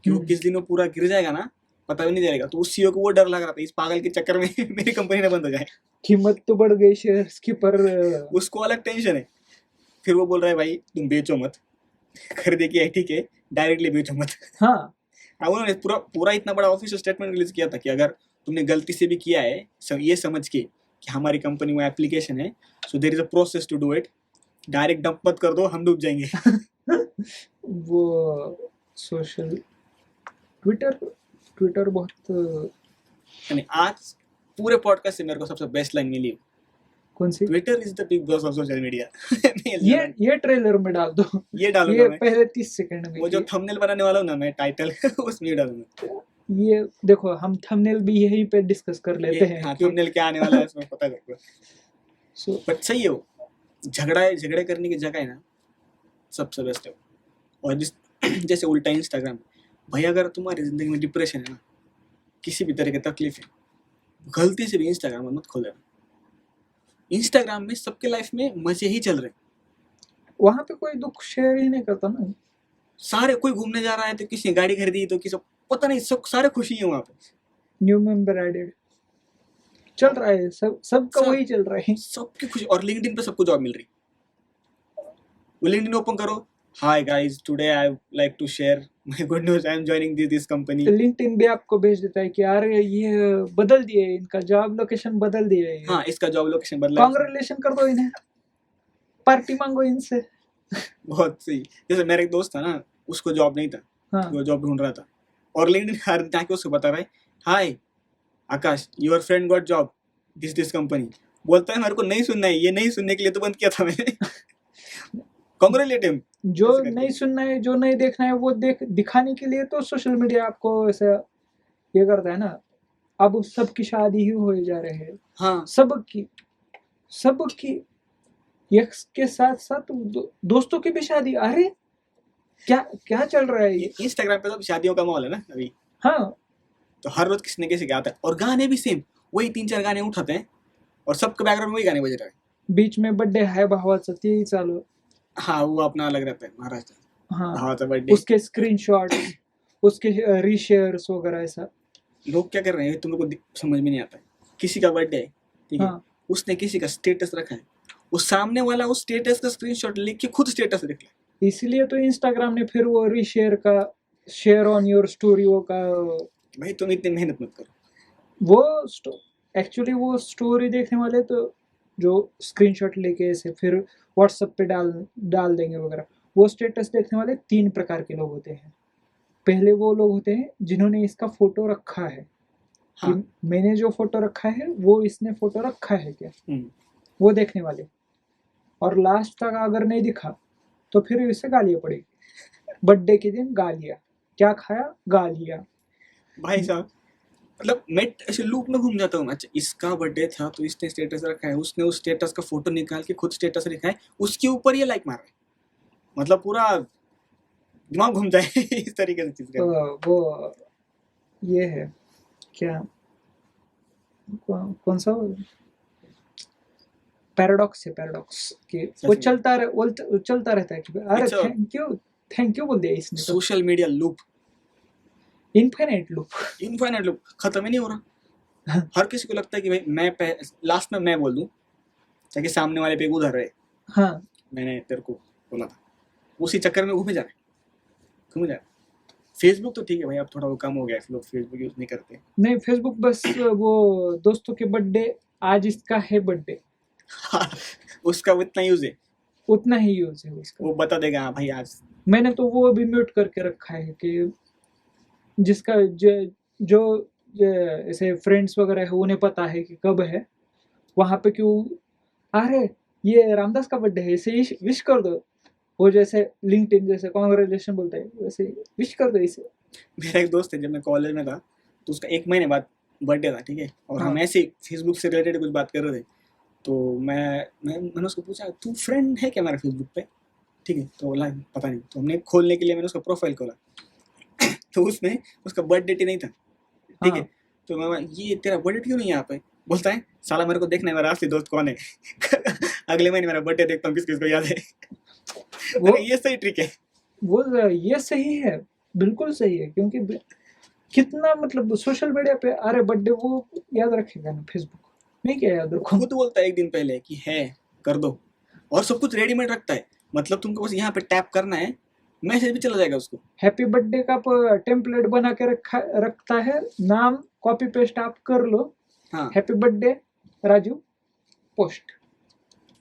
कि वो किस दिन वो पूरा गिर जाएगा ना पता भी नहीं चलेगा। तो उस सीईओ को वो डर लग रहा था इस पागल के चक्कर में मेरी कंपनी ना बंद हो जाए, कीमत तो बढ़ गई शेयर्स की, पर उसको अलग टेंशन है। फिर वो बोल रहा है भाई तुम बेचो मत, खरीदे की है ठीक है, डायरेक्टली बेचो मत। हाँ उन्होंने पूरा पूरा इतना बड़ा ऑफिशियल स्टेटमेंट रिलीज किया था कि अगर तुमने गलती से भी किया है ये समझ के कि हमारी कंपनी में एप्लीकेशन है, so there is a process to do it, direct dump मत कर दो, हम डूब जाएंगे। वो सोशल ट्विटर बहुत यानी आज पूरे पॉडकास्ट से मेरे को सबसे बेस्ट लाइन मिली, कौन सी? Twitter is the Bigg Boss of social media. ये ट्रेलर में डाल दो, ये डालूंगा मैं पहले 30 सेकंड में। वो जो थंबनेल बनाने वाला हूँ ना मैं, टाइटल उसमें डालूंगा। ये देखो हम थंबनेल भी यहीं पे डिस्कस कर लेते हैं। हाँ, थंबनेल क्या आने वाला है इसमें पता है तेरे को। बट सही है वो, झगड़े करने की जगह है ना, सबसे बेस्ट है। और जैसे उल्टा इंस्टाग्राम, भाई अगर तुम्हारी जिंदगी में डिप्रेशन है ना, किसी भी तरह की तकलीफ है, गलती से भी इंस्टाग्राम मत खोल देना। इंस्टाग्राम में सबके लाइफ में मजे ही चल रहे हैं, वहां पे कोई दुख शेयर ही नहीं करता ना। सारे कोई घूमने जा रहा है तो किसी ने गाड़ी खरीदी तो किसी पता नहीं, सब सारे खुशी है वहां पे। न्यू मेंबर एडेड चल रहा है, सबका वही चल रहा है, सबकी खुशी। और लिंक्डइन पे सबको जॉब मिल रही, वो लिंक्डइन ओपन करो, hi guys today I like to share my good news, I am joining this company. LinkedIn भी आपको भेज देता है कि यार ये बदल दिए, इनका जॉब लोकेशन बदल दिए। हाँ, इसका जॉब लोकेशन बदला, कांग्रेचुलेशन कर दो इन्हें, पार्टी मांगो इनसे। बहुत सही। जैसे मेरा एक दोस्त था ना, उसको जॉब नहीं था, हाँ वो जॉब ढूंढ रहा था, और लिंक्डइन हर जाके उसको बता रहा है, hi Akash your friend got job this company. बोलता है मेरे को नहीं सुनना है, ये नहीं सुनने के लिए तो बंद किया था मैंने। Congratulate him. जो नहीं सुनना है, जो नहीं देखना है, वो दिखाने के लिए तो सोशल मीडिया आपको ऐसा ये करता है ना। अब सबकी शादी ही हो जा रहे हैं। हाँ, सबकी यक्स के साथ साथ दोस्तों की भी शादी। अरे क्या चल रहा है ये? इंस्टाग्राम पे तो शादियों का माहौल है ना अभी। हाँ, तो हर रोज किसी न किसी का आता है, और गाने भी सेम वही 3-4 गाने उठाते हैं और सबके बैकग्राउंड में वही गाने बज रहे हैं। बीच में बर्थडे है भावाचा ती चालू। हाँ, वो अपना अलग रहता है महाराष्ट्र। हाँ, भावाचा बर्थडे, उसके स्क्रीनशॉट, उसके रीशेयर्स वगैरह ऐसा। लोग क्या कर रहे हैं तुम लोग को समझ में नहीं आता है। किसी का बर्थडे है, ठीक है, हाँ, उसने किसी का स्टेटस रखा है, उस सामने वाला उस स्टेटस का स्क्रीनशॉट लिख के खुद स्टेटस लिख ले। इसलिए तो इंस्टाग्राम ने फिर वो रीशेयर का शेयर ऑन योर स्टोरी वो का, भाई तुम इतनी मेहनत मत करो। वो एक्चुअली वो स्टोरी देखने वाले तो जो स्क्रीनशॉट लेके ऐसे फिर व्हाट्सएप पे डाल देंगे वगैरह, वो स्टेटस देखने वाले 3 प्रकार के लोग होते हैं। पहले वो लोग होते हैं जिन्होंने इसका फोटो रखा है, हाँ, कि मैंने जो फोटो रखा है वो इसने फोटो रखा है क्या, वो देखने वाले। और लास्ट तक अगर नहीं दिखा तो फिर इसे गालियाँ पड़ेगी। बर्थडे के दिन गालियाँ, क्या खाया, गालियाँ। भाई साहब, मतलब मैं ऐसे लूप में घूम जाता हूँ। अच्छा, इसका बर्थडे था तो इसने स्टेटस रखा है, उसने उस स्टेटस का फोटो निकाल के खुद स्टेटस लिखा है, उसके ऊपर ये लाइक मार रहा है। मतलब पूरा दिमाग घूम जाए इस तरीके से चीज का। वो ये है क्या, कौन सा पैराडॉक्स है, पैराडॉक्स कि वो चलता रहता है कि अरे थैंक यू बोल दिया इसने। Social media loop, infinite loop खत्म ही नहीं हो रहा। हर किसी को लगता है कि भाई मैं लास्ट में मैं बोल दूं ताकि सामने वाले पे उधर रहे। हाँ मैंने तेरे को बोला था, उसी चक्कर में घूमे जा रहे। फेसबुक तो ठीक है भाई, अब थोड़ा वो कम हो गया है, लोग फेसबुक यूज नहीं करते। नहीं, फेसबुक बस वो दोस्तों के बर्थडे, आज इसका है बर्थडे, उसका उतना यूज है, उतना ही यूज है उसका। वो बता देगा हाँ भाई आज। मैंने तो वो भी म्यूट करके रखा है कि जिसका जो ऐसे फ्रेंड्स वगैरह है उन्हें पता है कि कब है, वहां पे क्यों, अरे ये रामदास का बर्थडे है, इसे विश कर दो। वो जैसे लिंक्डइन जैसे कांग्रेचुलेशन बोलते हैं, वैसे विश कर दो इसे। मेरा एक दोस्त है, जब मैं कॉलेज में था तो उसका 1 महीने बाद बर्थडे था, ठीक है, और हम हाँ। ऐसे फेसबुक से रिलेटेड कुछ बात कर रहे थे, तो मैंने उसको पूछा तू फ्रेंड है क्या मेरा फेसबुक पे, ठीक है, तो बोला पता नहीं, तो हमने खोलने के लिए मैंने उसका प्रोफाइल खोला तो उसमें उसका बर्थ डेट ही नहीं था, ठीक है, हाँ। तो मैं ये तेरा बर्थ डेट क्यों नहीं है यहाँ पे, बोलता है साला मेरे को देखना है मेरा असली दोस्त कौन है अगले महीने मेरा बर्थडे देखता हूँ किस किस को याद है वो ये सही ट्रिक है। वो ये सही है, बिल्कुल सही है, क्योंकि कितना मतलब सोशल मीडिया पे, अरे बर्थडे वो याद रखेगा ना, फेसबुक नहीं क्या याद रखो। खुद बोलता है एक दिन पहले कि है कर दो, और सब कुछ रेडीमेड रखता है, मतलब तुमको बस यहाँ पे टैप करना है, मैसेज भी चला जाएगा उसको। हैप्पी बर्थडे का टेम्पलेट बना के रखता है, नाम कॉपी पेस्ट आप कर लो, हाँ, हैप्पी बर्थडे राजू, पोस्ट।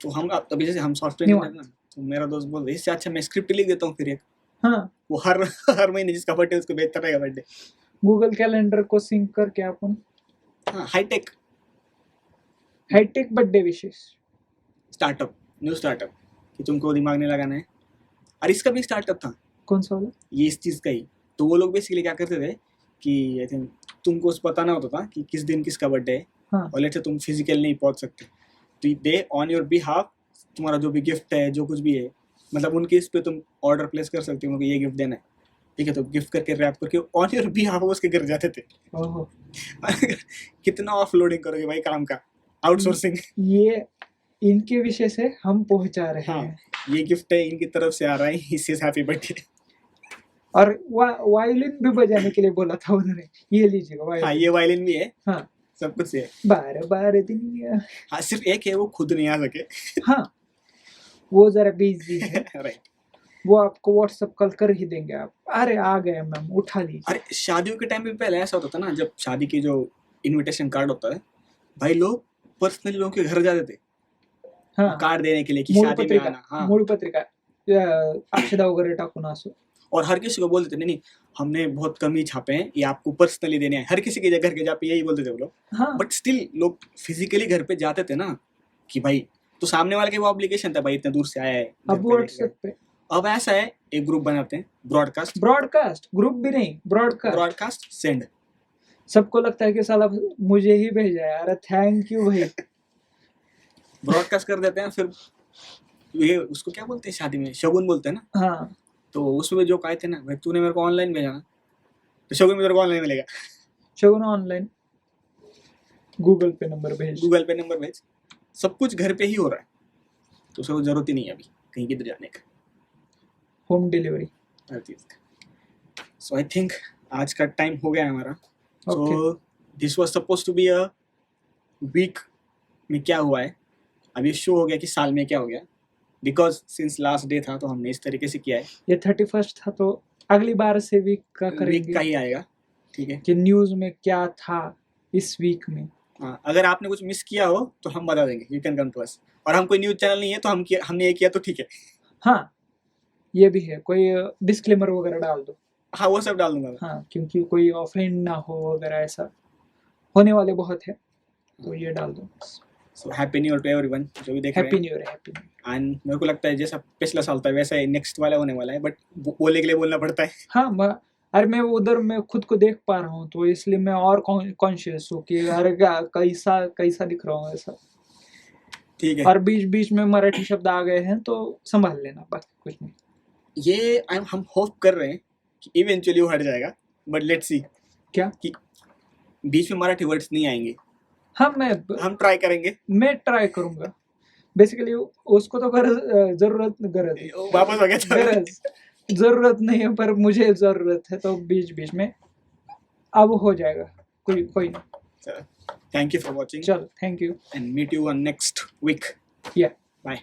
तो हम अभी जैसे हम सॉफ्टवेयर इंजीनियर ना, तो मेरा दोस्त बोल रहा है इससे अच्छा मैं स्क्रिप्ट लिख देता हूँ फिर एक, हाँ, वो हर महीने जिसका बर्थडे उसको भेजता रहेगा बर्थडे। गूगल कैलेंडर को सिंक करके अपन हाँ, हाईटेक हाईटेक बर्थडे विशेष स्टार्टअप, न्यू स्टार्टअप, कि तुमको दिमाग नहीं लगाना है। और इसका भी स्टार्टअप था कौन सा वाला? ये, इस चीज़ का ही। तो वो लोग बेसिकली क्या करते थे कि आई थिंक तुमको बताना होता था कि किस दिन किसका बर्थडे है, हाँ। और लेट्स से तुम फिजिकल नहीं पहुंच सकते, तो दे ऑन योर बिहाफ तुम्हारा जो भी गिफ्ट है जो कुछ भी है, मतलब उनके इस पे तुम ऑर्डर प्लेस कर सकते हो कि ये गिफ्ट देना है, ठीक है, तो गिफ्ट करके रैप करके ऑन योर बिहाफ उसके घर जाते थे ओहो, कितना ऑफलोडिंग करोगे भाई काम का, आउटसोर्सिंग। ये इनके विषय से हम पहुंचा रहे हाँ, हैं। ये गिफ्ट है इनकी तरफ से आ रहा है, इससे हैप्पी बर्थडे। और वायलिन भी बजाने के लिए बोला था उन्होंने, ये लीजिएगा हाँ, वायलिन। ये वायलिन भी है, हाँ, सब कुछ है। बार बार दिन। हाँ, सिर्फ एक है वो खुद नहीं आ सके। हाँ, वो जरा बिजी है, राइट। वो आपको व्हाट्सएप कॉल कर ही देंगे आप, अरे आ गए मैम उठा लीजिए। अरे शादियों के टाइम पे पहले ऐसा होता था ना, जब शादी की जो इनविटेशन कार्ड होता है, भाई लोग पर्सनली लोगों के घर जाते थे हाँ, कार्ड देने के लिए कि मूळ शादी में पत्रिका, आना। हाँ, मूळ पत्रिका अक्षदा वगैरह टाकून असो। और हर किसी को बोलते थे नहीं नहीं हमने बहुत कम ही छापे हैं, ये आपको पर्सनली देने हैं, हर किसी के घर के जापे यही बोलते थे वो लोग। हाँ, बट स्टिल लोग फिजिकली घर पे जाते थे ना, कि भाई तो सामने वाले के वो ऑब्लिगेशन था, भाई इतने दूर से आया है घर अब पे व्हाट्सएप पे अब ऐसा है एक ग्रुप बनाते हैं, ब्रॉडकास्ट, ग्रुप भी नहीं, ब्रॉडकास्ट सेंड, सबको लगता है कि साला मुझे ही भेजा है, अरे थैंक यू भाई। ब्रॉडकास्ट कर देते हैं, फिर ये उसको क्या बोलते हैं शादी में, शगुन बोलते हैं ना। हाँ, तो उसमें जो कहे थे ना भाई तूने मेरे को ऑनलाइन भेजा ना, तो शगुन में तेरे को ऑनलाइन मिलेगा, शगुन ऑनलाइन, गूगल पे नंबर भेज। गूगल पे नंबर भेज, सब कुछ घर पे ही हो रहा है, तो उसको जरूरत ही नहीं है अभी कहीं किधर जाने का, होम डिलीवरी। हर चीज का। सो आई थिंक आज का टाइम हो गया है हमारा। So this was suppose to be a week में क्या हुआ है, अब ये शो हो गया कि साल में क्या हो गया, बिकॉज सिंस लास्ट डे था तो हमने इस तरीके से किया है। ये 31 था, तो अगली बार से वीक का वीक करेंगे का ही आएगा, ठीक है। कि न्यूज में क्या था इस वीक में। हाँ, अगर आपने कुछ मिस किया हो तो हम बता देंगे, you can come to us. और हम कोई न्यूज चैनल नहीं है तो हमने ये किया तो ठीक है। हाँ, ये भी है, कोई डिस्क्लेमर वगैरह डाल दो। हाँ, वो सब डाल दूंगा मैं। हाँ, क्योंकि कोई ऑफेंड ना हो वगैरह, ऐसा होने वाले बहुत है, तो ये डाल दो। So happy new year to everyone जो भी देख रहे हैप्पी हैं। New year, happy new year. And मेरे को लगता है जैसा पिछला साल था वैसा ही नेक्स्ट वाला होने वाला है, बट बोलने के लिए बोलना पड़ता है। हाँ, अरे मैं उधर मैं खुद को देख पा रहा हूँ, तो इसलिए मैं और कॉन्शियस हूँ कि अरे कैसा कैसा दिख रहा हूँ ऐसा। ठीक है, और बीच बीच में मराठी शब्द आ गए हैं तो संभाल लेना, बाकी कुछ नहीं। ये हम होप कर रहे हैं कि इवेंचुअली वो हट जाएगा, बट लेट्स सी क्या कि बीच में मराठी वर्ड्स नहीं आएंगे। हाँ, हम ट्राई करेंगे, मैं ट्राई करूंगा। बेसिकली उसको तो जरूरत वापस हो गया जरूरत नहीं है, पर मुझे जरूरत है, तो बीच बीच में अब हो जाएगा, कोई नहीं। थैंक यू फॉर वॉचिंग चलो, thank you and meet you on next week. या बाय।